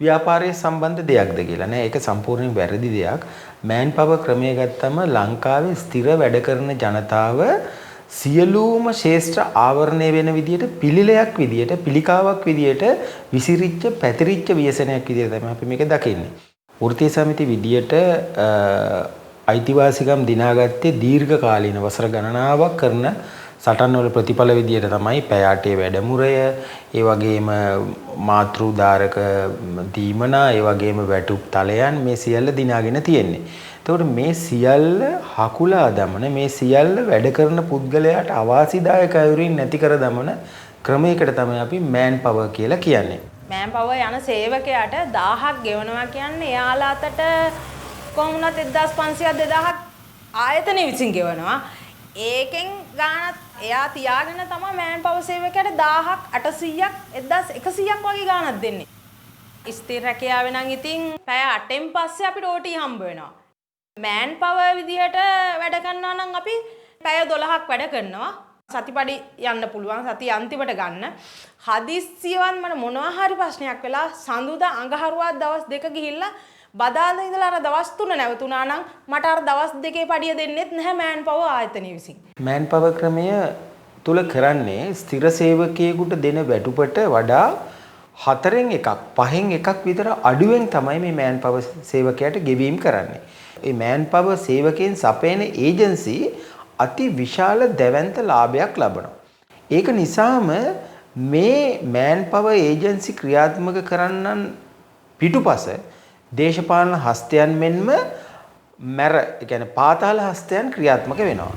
ව්‍යාපාරයේ සම්බන්ධ දෙයක්ද කියලා නෑ. ඒක සම්පූර්ණයෙන් වැරදි දෙයක්. මෑන් පව ක්‍රමය ගත්තම ලංකාවේ ස්ථිර වැඩ කරන ජනතාව සියලුම ශේෂ්ත්‍ර ආවරණය වෙන විදියට පිළිලයක් විදියට පිළිකාවක් විදියට විසිරිච්ච පැතිරිච්ච ව්‍යසනයක් විදියට තමයි අපි මේක දකින්නේ. වෘත්තීය සමිති විදියට අයිතිවාසිකම් දිනාගත්තේ දීර්ඝ කාලීන වසර ගණනාවක් කරන සටන්වල ප්‍රතිඵල විදියට තමයි පැයාටේ වැඩමුරය, ඒ වගේම මාතෘදාරක දීමනා, ඒ වගේම වැටුප් තලයන් මේ සියල්ල දිනාගෙන තියෙන්නේ. එතකොට මේ සියල්ල හකුලා දමන, මේ සියල්ල වැඩ කරන පුද්ගලයාට අවාසිදායක අයුරින් නැති කර දමන ක්‍රමයකට තමයි අපි මෑන් පවර් කියලා කියන්නේ. මෑන් පවර් යන සේවකයාට 1000ක් ගෙවනවා කියන්නේ එයාලා අතට කොහොමුණත් 1500ක් 2000ක් ආයතනය විසින් ගෙවනවා. ඒකෙන් ගානත් එයා තියාගෙන තමයි මෑන් පවර් සේවකයාට 1000ක් 800ක් 1100ක් වගේ ගානක් දෙන්නේ. ස්ථිර රැකියාවේ නම් ඉතින් පැය 8න් පස්සේ අපිට OT හම්බ වෙනවා. මෑන් පවර් විදිහට වැඩ කරනවා නම් අපි පැය 12ක් වැඩ කරනවා. සතිපඩි යන්න පුළුවන් සතිය අන්තිමට ගන්න. හදිස්සියවන් මට මොනවා හරි ප්‍රශ්නයක් වෙලා සඳුදා අඟහරුවා දවස් 2 ගිහිල්ලා බදාදා ඉඳලා අර දවස් 3 නැවතුණා නම් මට අර දවස් 2 පඩිය දෙන්නෙත් නැහැ මෑන් පවර් ආයතනය විසින්. මෑන් පවර් ක්‍රමය තුල කරන්නේ ස්ථිර සේවකයෙකුට දෙන වැටුපට වඩා 4න් එකක් 5න් එකක් විතර අඩුවෙන් තමයි මේ මෑන් පවර් සේවකයාට ගෙවීම කරන්නේ. මේ මෑන් පවර් සේවකයන් සපයන ඒජන්සි අති විශාල දැවැන්ත ලාභයක් ලබනවා. ඒක නිසාම මේ මෑන් පවර් ඒජන්සි ක්‍රියාත්මක කරන්නන් පිටුපස දේශපාලන හස්තයන් මෙන්ම මැර කියන්නේ පාතාල හස්තයන් ක්‍රියාත්මක වෙනවා.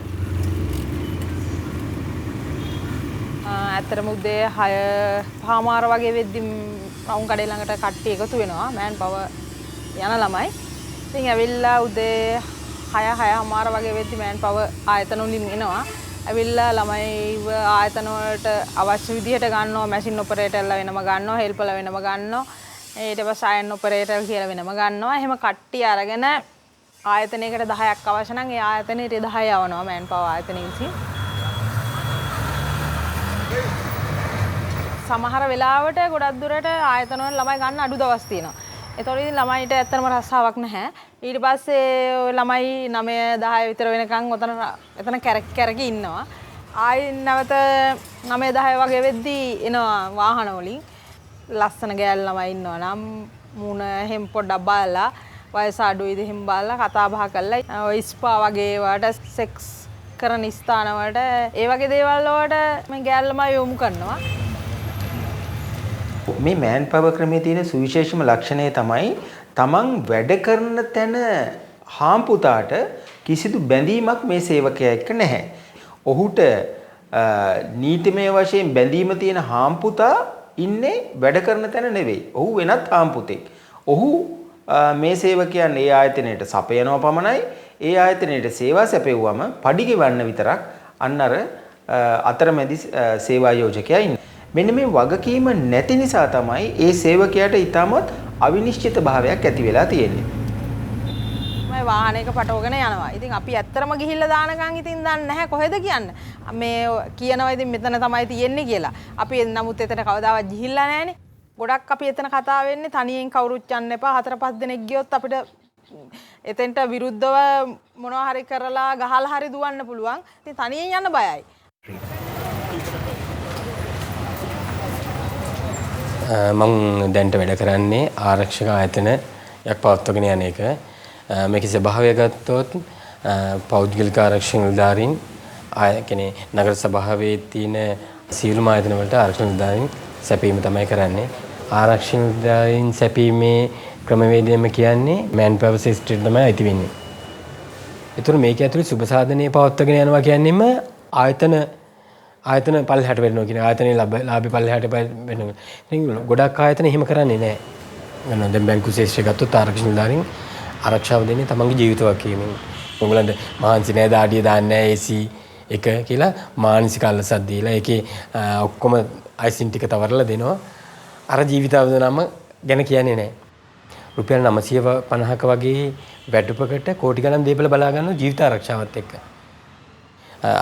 ඇත්තටම උදේ 6:00 වගේ වෙද්දි රවුම් කඩේ ළඟට කට්ටිය එකතු වෙනවා මෑන් පවර් යන ළමයි. ඉතින් ඇවිල්ලා උදේ 6:00 වගේ වෙද්දි මෑන් පවර් ආයතන වලින් එනවා. ඇවිල්ලා ළමයිව ආයතන වලට අවශ්‍ය විදිහට ගන්නවා. මැෂින් ඔපරේටර්ලා වෙනම ගන්නවා, හෙල්පර්ලා වෙනම ගන්නවා. ඊට පස්සේ අයන් ඔපරේටර් කියලා වෙනම ගන්නවා. එහෙම කට්ටිය අරගෙන ආයතනයකට 10ක් අවශ්‍ය නම් ඒ ආයතනෙට 10 යවනවා මෑන් පවර් ආයතනෙ විසින්. සමහර වෙලාවට ගොඩක් දුරට ආයතන වල ළමයි ගන්න අඩු දවස් තියෙනවා. ඒතකොට ඉතින් ළමයිට ඇත්තටම රස්සාවක් නැහැ. ඊට පස්සේ ඔය ළමයි 9 10 විතර වෙනකන් එතන කැරකි ඉන්නවා. ආයි නැවත 9 10 වගේ වෙද්දී එනවා වාහන වලින්. ලස්සන ගෑල් ළමයි ඉන්නවා නම් මුණ හැම පොඩ්ඩක් බලලා වයස අඩුයිද එහෙම බලලා කතා බහ කරලා ඔය ස්පා වගේ වලට සෙක්ස් කරන ස්ථාන වලට ඒ වගේ දේවල් වලට මේ ගෑල් ළමයි යොමු කරනවා. මේ මෑන් පවර් ක්‍රමයේ තියෙන සුවිශේෂම ලක්ෂණය තමයි තමන් වැඩ කරන තැන හාම්පුතාට කිසිදු බැඳීමක් මේ සේවකයා එක්ක නැහැ. ඔහුට නීතිමය වශයෙන් බැඳීම තියෙන හාම්පුතා ඉන්නේ වැඩ කරන තැන නෙවෙයි. ඔහු වෙනත් හාම්පුතෙක්. ඔහු මේ සේවකයන් ඒ ආයතනයට සපයනවා පමණයි. ඒ ආයතනයට සේවා සැපෙව්වම පඩි ගෙවන්න විතරක් අන්න අර අතරමැදි සේවා යෝජකයා ඉන්නේ. මෙන්න මේ වගකීම නැති නිසා තමයි ඒ සේවකයාට ඊටමත් අවිනිශ්චිත භාවයක් ඇති වෙලා තියෙන්නේ. මම වාහනයක පටවගෙන යනවා. ඉතින් අපි ඇත්තරම ගිහිල්ලා දානකම් ඉතින් දන්නේ නැහැ කොහෙද කියන්නේ. මේ කියනවා ඉතින් මෙතන තමයි තියෙන්නේ කියලා. අපි නමුත් එතන කවදාවත් ගිහිල්ලා නැහනේ. ගොඩක් අපි එතන කතා වෙන්නේ තනියෙන් කවුරුත් යන්න එපා. 4-5 දෙනෙක් ගියොත් අපිට එතෙන්ට විරුද්ධව මොනවා හරි කරලා ගහලා හරි දුවන්න පුළුවන්. ඉතින් තනියෙන් යන්න බයයි. මම දැන්ට වැඩ කරන්නේ ආරක්ෂක ආයතනයක් පවත්වාගෙන යන එක. මේකේ ස්වභාවය ගත්තොත් පෞද්ගලික ආරක්ෂක නිලධාරීන් කියන්නේ නගර සභාවේ තියෙන සියලුම ආයතන වලට ආරක්ෂක නිලධාරීන් සැපීම තමයි කරන්නේ. ආරක්ෂක නිලධාරීන් සැපීමේ ක්‍රමවේදයම කියන්නේ මෑන් පවර් සිස්ටම් තමයි අයිති වෙන්නේ. ඒතර මේක ඇතුලේ සුබ සාධනීය පවත්වාගෙන යනවා කියන්නේම ආයතන පල්ලෙහාට වෙනවා කියන ආයතනයේ ලාභේ පල්ලෙහාට වෙනවා. ඉතින් ගොඩක් ආයතන එහෙම කරන්නේ නැහැ. වෙනවා දැන් බැංකු ශේෂ්ත්‍රය ගත්තොත් ආරක්ෂක නිලධාරීන් ආරක්ෂාව දෙන්නේ තමන්ගේ ජීවිත වගකීමෙන්. උඹලන්ට මහන්සි නැහැ දාඩිය දාන්නේ නැහැ AC එක කියලා මානසික අලසක් දීලා ඒකේ ඔක්කොම අයිසින් ටික තවරලා දෙනවා. අර ජීවිත අවදානම ගැන කියන්නේ නැහැ. රුපියල් 950ක වගේ වැටුපකට කෝටි ගණන් දීපල බලා ගන්නවා ජීවිත ආරක්ෂාවත් එක්ක.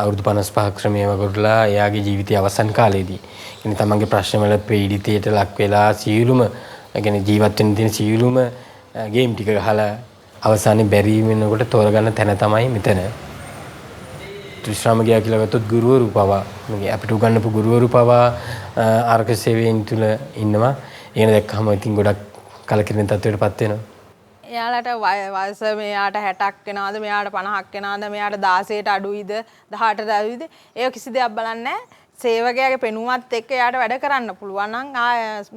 අවුරුදු 55ක් ශ්‍රමයව කරලා එයාගේ ජීවිතයේ අවසන් කාලයේදී ඉතින් තමන්ගේ ප්‍රශ්න වල පීඩිතයට ලක් වෙලා සියලුම يعني ජීවත් වෙන්න තියෙන සියලුම ගේම් ටික ගහලා අවසානයේ බැරි වෙනකොට තෝරගන්න තැන තමයි මෙතන. ත්‍රිශ්‍රාම ගියා කියලා ගත්තොත් ගුරුවරු පවා අපිට උගන්වපු ගුරුවරු පවා ආරක්ෂක සේවයෙන් තුල ඉන්නවා. ඒන දැක්කම ඉතින් ගොඩක් කලකිරෙන තත්ත්වයකටපත් වෙනවා. එයාලට වයස මෙයාට 60ක් වෙනවද මෙයාට 50ක් වෙනවද මෙයාට 16ට අඩුයිද 18ට අඩුයිද ඒක කිසි දෙයක් බලන්නේ නැහැ. සේවකයාගේ පෙනුමත් එක්ක එයාට වැඩ කරන්න පුළුවන් නම්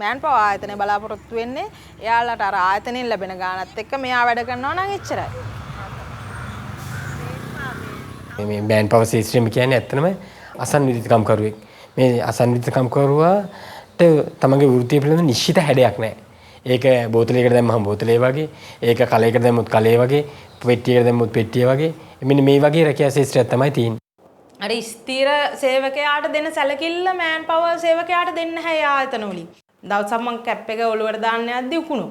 මෑන් පවර් ආයතනය බලාපොරොත්තු වෙන්නේ එයාලට අර ආයතනෙන් ලැබෙන ගාණත් එක්ක මෙයා වැඩ කරනවා නම් එච්චරයි. මේ මෑන් පවර් සිස්ටම් කියන්නේ ඇත්තනම අසන්විධිතකම් කරුවෙක්. මේ අසන්විධිතකම් කරුවාට තමගේ වෘත්තිය පිළිබඳ නිශ්චිත හැඩයක් නැහැ. ඒක බෝතලයකට දැම්මම බෝතලේ වගේ, ඒක කලයකට දැම්මොත් කලේ වගේ, පෙට්ටියකට දැම්මොත් පෙට්ටිය වගේ. මෙන්න මේ වගේ රැකියා ශාස්ත්‍රයක් තමයි තියෙන්නේ. අර ස්ථිර සේවකයාට දෙන සැලකිල්ල මෑන් පවර් සේවකයාට දෙන්න නැහැ ආයතන වලින්. දවසක් මං කැප් එක ඔලුවට දාන්න යද්දි උකුණු.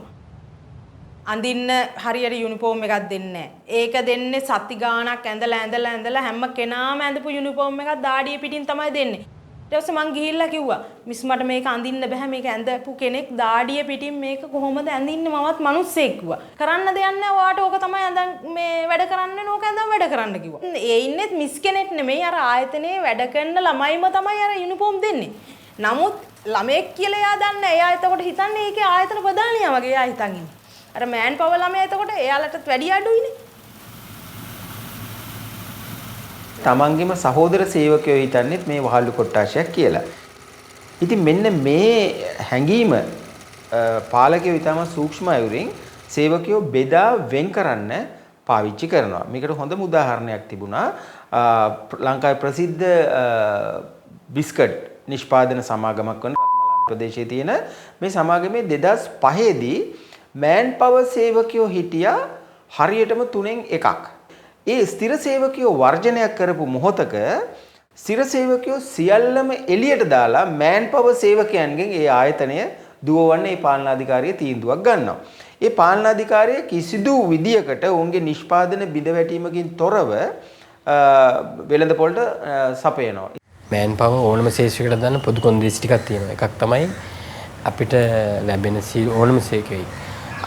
අඳින්න හරියට යුනිෆෝම් එකක් දෙන්නේ නැහැ. ඒක දෙන්නේ සති ගාණක් ඇඳලා හැම කෙනාම ඇඳපු යුනිෆෝම් එකක් දාඩිය පිටින් තමයි දෙන්නේ. ඊට පස්සේ මං ගිහිල්ලා කිව්වා මිස් මට මේක අඳින්න බෑ මේක ඇඳපු කෙනෙක් දාඩිය පිටින් මේක කොහොමද ඇඳින්නේ මමත් මිනිස්සෙක් කිව්වා. කරන්න දෙයක් නැහැ ඔයාට ඕක තමයි අඳන් මේ වැඩ කරන්න ඕක ඇඳන් වැඩ කරන්න කිව්වා. ඒ ඉන්නෙත් මිස් කෙනෙක් නෙමෙයි අර ආයතනයේ වැඩ කරන ළමයිම තමයි අර යුනිෆෝම් දෙන්නේ. නමුත් ළමයෙක් කියලා එයා දන්නේ එයා එතකොට හිතන්නේ ඒකේ ආයතන ප්‍රධානියා වගේ එයා හිතන් ඉන්නේ. අර මෑන් පවර් ළමයා එතකොට එයාලටත් වැඩි අඩුයිනේ. තමන්ගේම සහෝදර සේවකයෝ හිතන්නේත් මේ වහල්ලු කොට්ටාශයක් කියලා. ඉතින් මෙන්න මේ හැඟීම පාලකයෝ ඊටම සූක්ෂම අයුරින් සේවකයෝ බෙදා වෙන් කරන්න පාවිච්චි කරනවා. මේකට හොඳම උදාහරණයක් තිබුණා ලංකාවේ ප්‍රසිද්ධ බිස්කට් නිෂ්පාදන සමාගමක් වන රත්මලාන ප්‍රදේශයේ තියෙන මේ සමාගමේ 2005 දී මෑන් පවර් සේවකයෝ හිටියා හරියටම 3න් 1ක්. ඒ ස්ථිර සේවකයෝ වර්ජනයක් කරපු මොහොතක ස්ථිර සේවකයෝ සියල්ලම එළියට දාලා මෑන් පවර් සේවකයන්ගෙන් ඒ ආයතනය දුවවන්න ඒ පාලනාධිකාරිය තීන්දුවක් ගන්නවා. ඒ පාලනාධිකාරිය කිසිදු විදියකට ඔවුන්ගේ නිෂ්පාදන බිඳවැටීමකින් තොරව වෙළඳපොළට සපයනවා. මෑන් පවර් ඕනම ශේෂ්ත්‍රයකට දාන්න පොදු කොන්දේසි ටිකක් තියෙනවා. එකක් තමයි අපිට ලැබෙන ඕනම සේවකයෙක්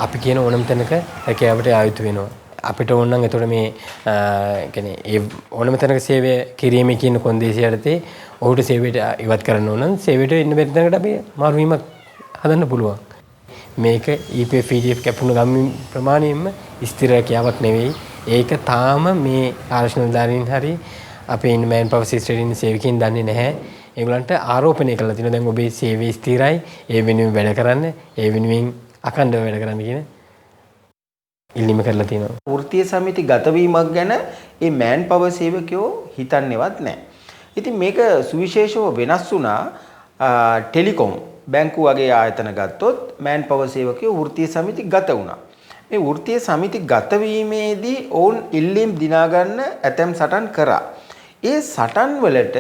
අපි කියන ඕනම තැනක රැකියාවට ආයුතු වෙනවා. අපිට ඕන නම් එතකොට මේ කියන්නේ ඒ ඕනම තැනක සේවය කිරීමේ කියන කොන්දේසිය යටතේ ඔහුට සේවයට ඉවත් කරන්න ඕන නම් සේවයට ඉන්න බැරි තැනකට අපි මාරු වීමක් හදන්න පුළුවන්. මේක EPF EGF කැපුණු ගම් ප්‍රමාණයෙන්ම ස්ථිර රැකියාවක් නෙවෙයි. ඒක තාම මේ ආරක්ෂණ නිලධාරීන් හරි අපේ ඉන්න මෑන් පවර් සිස්ටර් ඉන්න සේවකයන් දන්නේ නැහැ. ඒගොල්ලන්ට ආරෝපණය කරලා තියෙනවා දැන් ඔබේ සේවය ස්ථිරයි. ඒ වෙනුවෙන් වැඩ කරන්න, ඒ වෙනුවෙන් අඛණ්ඩව වැඩ කරන්න කියන ඉල්ලීම කරලා තියෙනවා. වෘත්තීය සමිති ගතවීමක් ගැන මේ මෑන් පවර් සේවකයෝ හිතන්නේවත් නැහැ. ඉතින් මේක සුවිශේෂව වෙනස් වුණා ටෙලිකොම් බැංකු වගේ ආයතන ගත්තොත් මෑන් පවර් සේවකයෝ වෘත්තීය සමිති ගත වුණා. මේ වෘත්තීය සමිති ගතවීමේදී ඔවුන් ඉල්ලීම් දිනා ගන්න ඇතැම් සටන් කරා. ඒ සටන් වලට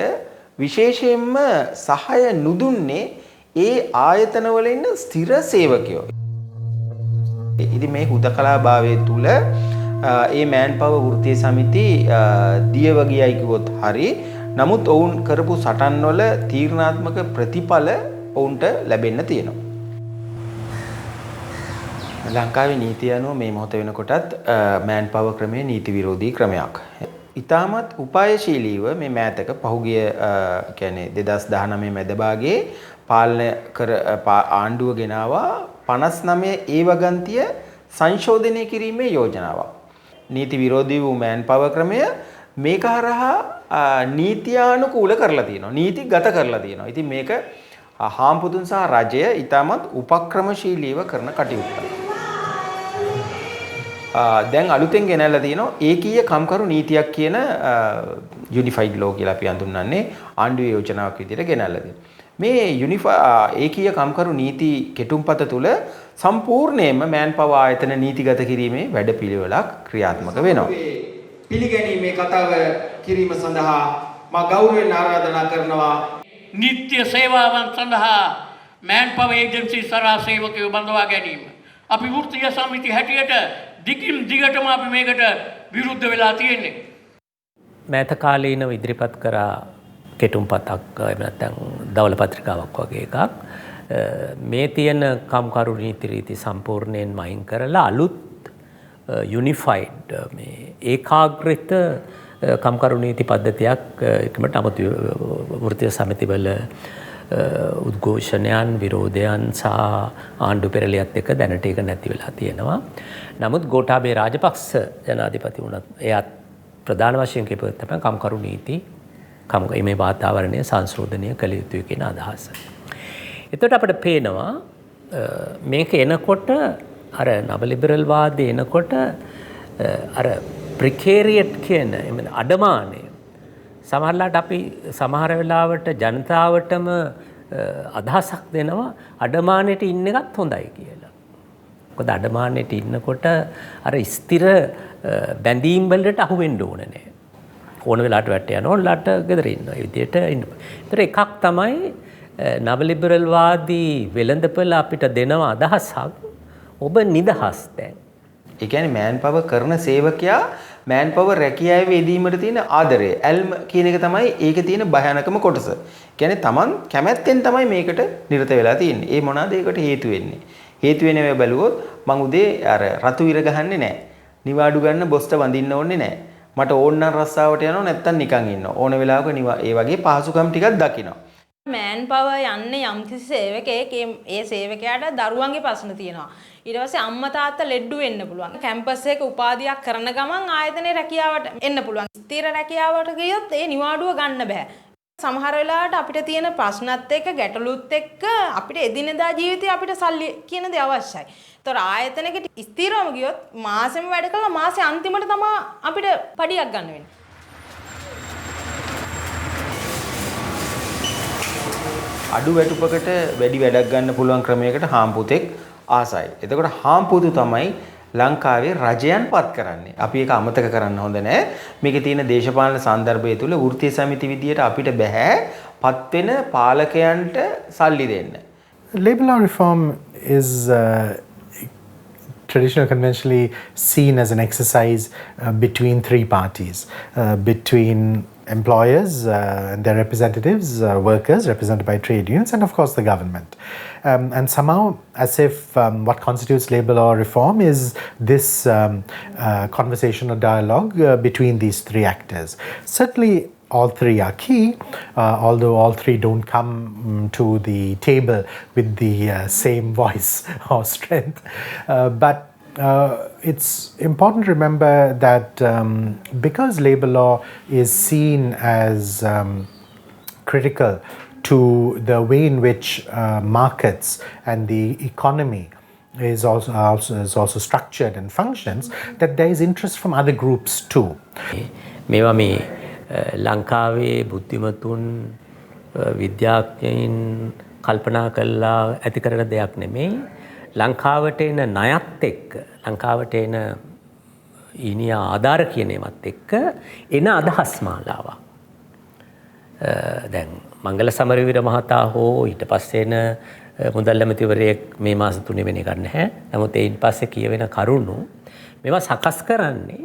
විශේෂයෙන්ම සහාය නුදුන්නේ ඒ ආයතන වල ඉන්න ස්ථිර සේවකයෝ. ඉතින් මේ හුදකලාභාවයේ තුල ඒ මෑන් පවර් වෘත්තීය සමිති දියව ගියයි කිව්වොත් හරි. නමුත් ඔවුන් කරපු සටන් වල තීරණාත්මක ප්‍රතිඵල ඔවුන්ට ලැබෙන්න තියෙනවා. ලංකාවේ නීතිය අනුව මේ මොහොත වෙනකොටත් මෑන් පවර් ක්‍රමය නීති විරෝධී ක්‍රමයක්. ඉතාමත් උපායශීලීව මේ මෑතක පහුගිය කියන්නේ 2019 මැද භාගයේ පාලනය කර ආණ්ඩුව ගෙනාවා 59 ඒ වගන්තිය සංශෝධනය කිරීමේ යෝජනාවක්. නීති විරෝධී වූ මෑන් පවර් ක්‍රමය මේක හරහා නීත්‍යානුකූල කරලා තියෙනවා. නීතිගත කරලා තියෙනවා. ඉතින් මේක හාම්පුතුන් සහ රජය ඉතාමත් උපක්‍රමශීලීව කරන කටයුත්තක්. දැන් අලුතෙන් ගෙනල්ලා තියෙනවා ඒකීය කම්කරු නීතියක් කියන යුනිෆයිඩ් ලෝ කියලා අපි හඳුන්වන්නේ ආණ්ඩුවේ යෝජනාවක් විදිහට ගෙනල්ලා තියෙනවා. මේ ඒකීය කම්කරු නීති කෙටුම්පත තුල සම්පූර්ණයෙන්ම මෑන් පවර් ආයතන නීතිගත කිරීමේ වැඩපිළිවෙලක් ක්‍රියාත්මක වෙනවා. පිළිගැනීමේ කතාව කිරීම සඳහා මා ගෞරවයෙන් ආරාධනා කරනවා නිත්‍ය සේවාවන් සඳහා මෑන් පවර් ඒජන්සි සරා සේවකයෝ බඳවා ගැනීම. අපි වෘත්තීය සමිති හැටියට දිගින් දිගටම අපි මේකට විරුද්ධ වෙලා තියෙන්නේ. මෑත කාලීනව ඉදිරිපත් කරා කෙටුම්පතක් එහෙම නැත්නම් දවල පත්‍රිකාවක් වගේ එකක්. මේ තියෙන කම්කරු නීති රීති සම්පූර්ණයෙන්ම අයින් කරලා අලුත් යුනිෆයිඩ් මේ ඒකාග්‍රිත කම්කරු නීති පද්ධතියක් එකමට අමතු වෘත්තීය සමිතිවල උද්ඝෝෂණයන් විරෝධයන් සහ ආණ්ඩු පෙරළියත් එක්ක දැනට ඒක නැති වෙලා තියෙනවා. නමුත් ගෝඨාභය රාජපක්ෂ ජනාධිපති වුණත් එයත් ප්‍රධාන වශයෙන් කියපු තමයි කම්කරු නීති මේ වාතාවරණය සංශෝධනය කළ යුතුයි කියන අදහස. එතකොට අපිට පේනවා මේක එනකොට අර නව ලිබරල් වාදය එනකොට අර ප්‍රිකේරියට් කියන අඩමානය සමහරලාට අපි සමහර වෙලාවට ජනතාවටම අදහසක් දෙනවා අඩමානයට ඉන්න එකත් හොඳයි කියලා. මොකද අඩමාණයට ඉන්නකොට අර ස්ථිර බැඳීම් වලට අහු වෙන්න ඕනේ නැහැ. ඕන වෙලාවට වැට යනවා ඕනලාට ගෙදර ඉන්නවා. ඒ විදිහට ඉන්න. ඒතර එකක් තමයි නව ලිබරල් වාදී වෙළඳපොළ අපිට දෙනවා අදහසක්. ඔබ නිදහස් දැන්. ඒ කියන්නේ මෑන් පවර් කරන සේවකයා මෑන් පවර් රැකියාවේ යෙදීමට තියෙන ආදරය ඇල්ම කියන එක තමයි ඒකේ තියෙන භයානකම කොටස. කියන්නේ Taman කැමැත්තෙන් තමයි මේකට නිරත වෙලා තියෙන්නේ. ඒ මොනවාද ඒකට හේතු වෙන්නේ? හේතු වෙන ඒවා බැලුවොත් මං උදේ අර රතු ඉර ගහන්නේ නැහැ. නිවාඩු ගන්න බොස්ට වඳින්න ඕනේ නැහැ. මට ඕන නම් රස්සාවට යනවා නැත්තම් නිකන් ඉන්නවා. ඕන වෙලාවක ඒ වගේ පහසුකම් ටිකක් දකිනවා. මෑන් පවර් යන්නේ යම්කිසි සේවකයෙක් ඒ සේවකයාට දරුවන්ගේ ප්‍රශ්න තියෙනවා. ඊට පස්සේ අම්මා තාත්තා ලෙඩ්ඩු වෙන්න පුළුවන්. කැම්පස් එකක උපාධියක් කරන ගමන් ආයතනයේ රැකියාවට එන්න පුළුවන්. ස්ථිර රැකියාවට ගියොත් ඒ නිවාඩුව ගන්න බෑ. සමහර වෙලාවට අපිට තියෙන ප්‍රශ්නත් එක්ක ගැටලුත් එක්ක අපිට එදිනෙදා ජීවිතේ අපිට සල්ලි කියන දේ අවශ්‍යයි. ඒතර ආයතනයකට ස්ථිරවම ගියොත් මාසෙම වැඩ කළා මාසේ අන්තිමට තමයි අපිට පඩියක් ගන්න වෙන්නේ. අඩු වැටුපකට වැඩි වැඩක් ගන්න පුළුවන් ක්‍රමයකට හාම්පුතෙක් ආසයි. එතකොට හාම්පුතු තමයි ලංකාවේ රජයන් පත් කරන්නේ. අපි ඒක අමතක කරන්න හොඳ නැහැ. මේකේ තියෙන දේශපාලන සන්දර්භය තුල වෘත්තීය සමිති විදියට අපිට බෑ පත් වෙන පාලකයන්ට සල්ලි දෙන්න. Labour law reform is traditionally conventionally seen as an exercise between three parties, between employers and their representatives, workers represented by trade unions, and of course the government. And somehow, as if what constitutes labour law reform is this conversation or dialogue between these three actors. Certainly, all three are key, although all three don't come to the table with the same voice or strength. But it's important to remember that because labour law is seen as critical to the way in which markets and the economy is also structured and functions, that there is interest from other groups too. මේවා මේ ලංකාවේ බුද්ධිමතුන් විද්‍යාඥයින් කල්පනා කළා ඇති කරන දෙයක් නෙමෙයි. ලංකාවට එන ණයත් එක්ක ලංකාවට එන ඊනියා ආධාර කියන ඒවත් එක්ක එන අදහස් මාලාවක්. දැන් මංගල සමරවීර මහතා හෝ ඊට පස්සේ එන මුදල් ඇමතිවරයෙක් මේ මාස 3 වෙනි ගන්න නැහැ. නමුත් ඒයින් පස්සේ කියවෙන කරුණු මේවා සකස් කරන්නේ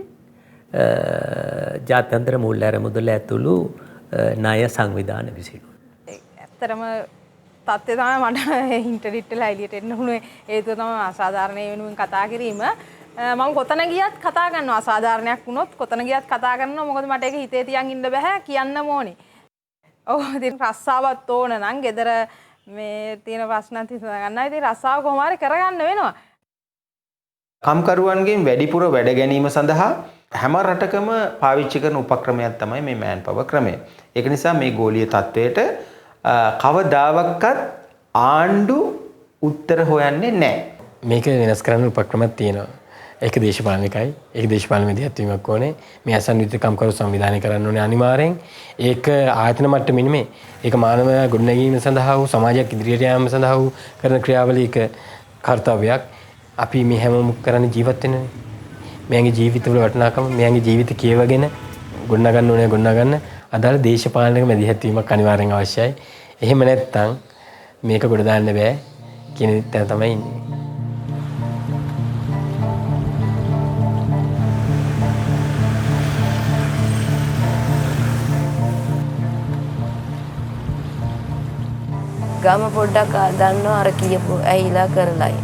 ජාත්‍යන්තර මූල්‍ය අරමුදල ඇතුළු ණය සංවිධාන විසින්. ඇත්තටම තත්ත්වය තමයි මට ඉන්ටර්නෙට් වල එළියට එන්න උනේ. ඒකව තමයි අසාධාරණ වෙනුවෙන් කතා කිරීම. මම කොතන ගියත් කතා කරනවා. අසාධාරණයක් වුණොත් කොතන ගියත් කතා කරනවා. මොකද මට ඒක හිතේ තියන් ඉන්න බෑ කියන්නම ඕනේ. ඔව් ඉතින් රස්සාවක් ඕන නම් ගෙදර මේ තියෙන ප්‍රශ්නත් හිතා ගන්නවා. ඉතින් රස්සාව කොහොම හරි කරගන්න වෙනවා. කම්කරුවන්ගෙන් වැඩිපුර වැඩ ගැනීම සඳහා හැම රටකම පාවිච්චි කරන උපක්‍රමයක් තමයි මේ මෑන් පවර් ක්‍රමය. ඒක නිසා මේ ගෝලීය තත්වයට කවදාවත් ආණ්ඩු උත්තර හොයන්නේ නැහැ. මේක වෙනස් කරන්න උපක්‍රමයක් තියෙනවා. ඒක දේශපාලනිකයි. ඒක දේශපාලන විද්‍යාත්මකයක් ඕනේ. මේ අසන්විත කම්කරු සංවිධානය කරන්න ඕනේ අනිවාර්යෙන්. ඒක ආයතන මට්ටමින් නෙමෙයි. ඒක මානව ගොඩනැගීම සඳහා වූ සමාජයක් ඉදිරියට යාම සඳහා වූ කරන ක්‍රියාවලියක කාර්යයක්. අපි මේ හැමෝම කරන්නේ ජීවත් වෙනනේ. මෙයාගේ ජීවිතවල වටිනාකම මෙයාගේ ජීවිත කියවගෙන ගොඩනගන්න ඕනේ ගොඩනගන්න අදාළ දේශපාලනික මැදිහත් වීමක් අනිවාර්යෙන් අවශ්‍යයි. එහෙම නැත්නම් මේක ගොඩ දාන්න බෑ කියන තැන තමයි ඉන්නේ. ගම පොඩ්ඩක් දන්නවා අර කියපු ඇහිලා කරලයි.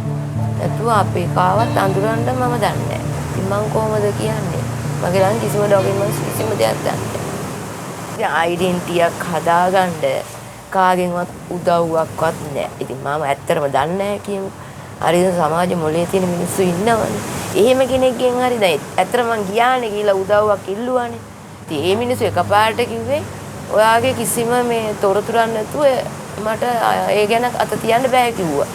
නැතුව අපේ කාවත් අඳුරන්න මම දන්නේ නැහැ. ඉතින් මං කොහොමද කියන්නේ? මගේ ළඟ කිසිම ඩොකියුමන්ට්ස් කිසිම දෙයක් දන්නේ නැහැ. අයිඩෙන්ටිටියක් හදාගන්න කාගෙන්වත් උදව්වක්වත් නැහැ. ඉතින් මම ඇත්තටම දන්නේ නැහැ කියමු. හරිද සමාජ මොලේ තියෙන මිනිස්සු ඉන්නවනේ. එහෙම කෙනෙක්ගෙන් හරි දැන් ඇත්තටම මං ගියානේ කියලා උදව්වක් ඉල්ලුවානේ. ඉතින් ඒ මිනිස්සු එකපාරට කිව්වේ ඔයාගේ කිසිම මේ තොරතුරක් නැතුව මට ඒ ගැන අත තියන්න බෑ කිව්වා.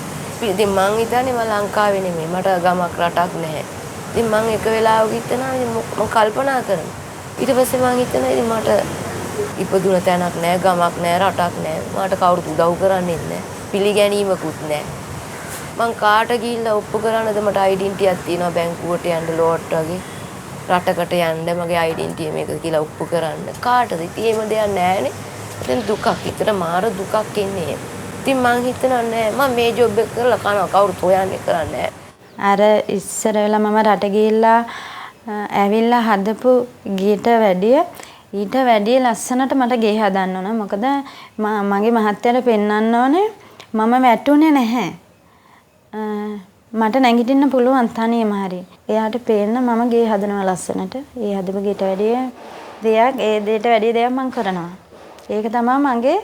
ඉතින් මං හිතන්නේ මම ලංකාවේ නෙමෙයි මට ගමක් රටක් නැහැ. ඉතින් මං එක වෙලාවක හිටනවා මං කල්පනා කරනවා. ඊට පස්සේ මං හිතනවා ඉතින් මට ඉපදුන තැනක් නැහැ ගමක් නැහැ රටක් නැහැ. මට කවුරුත් උදව් කරන්නේ නැහැ. පිළිගැනීමකුත් නැහැ. මං කාට ගිහිල්ලා ඔප්පු කරන්නද මට ඩෙන්ටිටි එකක් තියෙනවා බැංකුවට යන්න ලෝට් වගේ රටකට යන්න මගේ ඩෙන්ටිටි එක මේක කියලා ඔප්පු කරන්න කාටද ඉතින් එහෙම දෙයක් නැහැනේ ඉතින් දුකක් හිතට මාර දුකක් එන්නේ ඉතින් මං හිතනවා නෑ මම මේ ජොබ් එක කරලා කනවා කවුරුත් හොයන්නේ කරන්නේ අර ඉස්සර වෙලා මම රට ගිහිල්ලා ඇවිල්ලා හදපු ගීට ඊට වැඩිය ලස්සනට මට ගේ හදන්න ඕන. මොකද මගේ මහත්තයාට පෙන්වන්න ඕනේ මම වැටුනේ නැහැ. මට නැගිටින්න පුළුවන් තනියම හරි. එයාට පේන්න මම ගේ හදනවා ලස්සනට. ඒ හදපු ගීට වැඩිය දෙයක් ඒ දෙයට වැඩිය දෙයක් මම කරනවා. ඒක තමයි මගේ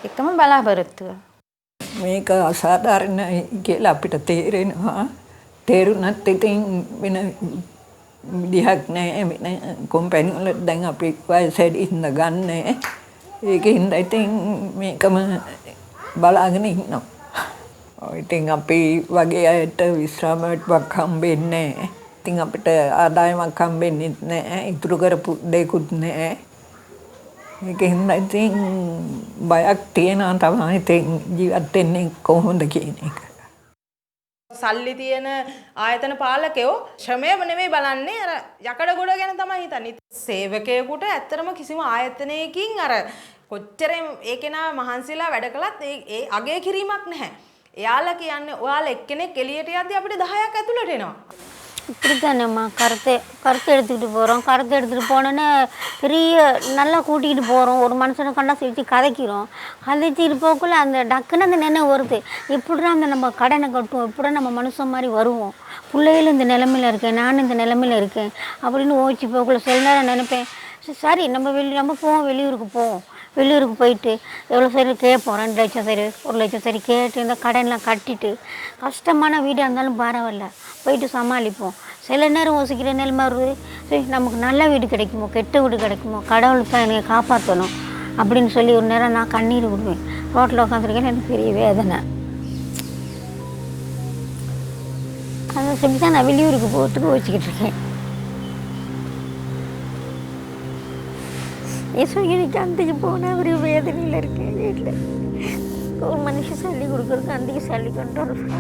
එකම බලාපොරොත්තුව. මේක අසාධාරණයි කියලා අපිට තේරෙනවා. තේරුණත් ඉතින් වෙන විදිහක් නැහැ. වෙන කොම්පැනි වල දැන් අපි වයසට ඉන්න ගන්න. ඒකින්ද ඉතින් මේකම බලාගෙන ඉන්නවා. ඉතින් අපි වගේ අයට විශ්‍රාමයක් හම්බෙන්නේ නැහැ. ඉතින් අපිට ආදායමක් හම්බෙන්නේ නැහැ. ඉතුරු කරපු දෙයක්වත් නැහැ. ඒකින්ද ඉතින් බයක් තියෙනවා තමයි ඉතින් ජීවත් වෙන්නේ කොහොමද කියන එක. සල්ලි තියෙන ආයතන පාලකයෝ ශ්‍රමයම නෙමෙයි බලන්නේ අර යකඩ ගොඩ ගැන තමයි හිතන්නේ. සේවකයෙකුට ඇත්තටම කිසිම ආයතනයකින් අර කොච්චර ඒ කෙනා මහන්සිලා වැඩ කළත් ඒ අගය කිරීමක් නැහැ. එයාලා කියන්නේ ඔයාලා එක්කෙනෙක් එළියට යද්දී අපිට 10ක් ඇතුළට එනවා. இப்படித்தானேம்மா கருத்து எடுத்துக்கிட்டு போகிறோம். கருத்து எடுத்துகிட்டு போனோன்னே பெரிய நல்லா கூட்டிகிட்டு போகிறோம். ஒரு மனுஷனை கண்டா சிரித்து கதைக்கிறோம். கதைச்சிட்டு போக்குள்ள அந்த டக்குன்னு அந்த நினைவு வருது. எப்படிடா அந்த நம்ம கடனை கட்டுவோம், எப்படா நம்ம மனுஷன் மாதிரி வருவோம், பிள்ளைகளும் இந்த நிலமையில் இருக்கேன், நானும் இந்த நிலமையில் இருக்கேன் அப்படின்னு ஓய்ச்சி போக்குள்ள சில நேரம் நினைப்பேன் சரி நம்ம போவோம், வெளியூருக்கு போயிட்டு எவ்வளோ சரி கேட்போம், 2 லட்சம் சரி 1 லட்சம் சரி கேட்டு இந்த கடன்லாம் கட்டிட்டு கஷ்டமான வீடாக இருந்தாலும் பரவாயில்ல போயிட்டு சமாளிப்போம். சில நேரம் யோசிக்கிற நிலைமை வருது, சரி நமக்கு நல்ல வீடு கிடைக்குமோ கெட்ட வீடு கிடைக்குமோ, கடவுளுக்கு தான் என்னை காப்பாற்றணும் அப்படின்னு சொல்லி ஒரு நேரம் நான் கண்ணீர் விடுவேன். ரோட்டில் உட்காந்துருக்கேன், எனக்கு பெரிய வேதனை. அதை சொல்லி தான் நான் வெளியூருக்கு போகிறதுக்கு யோசிச்சுக்கிட்டு இருக்கேன். எனக்கு அன்றைக்கு போனால் ஒரு வேதனையில் இருக்கேன். வீட்டில் ஒரு மனுஷன் சளி கொடுக்குறதுக்கு அன்றைக்கு சளி கொண்டு வரும்.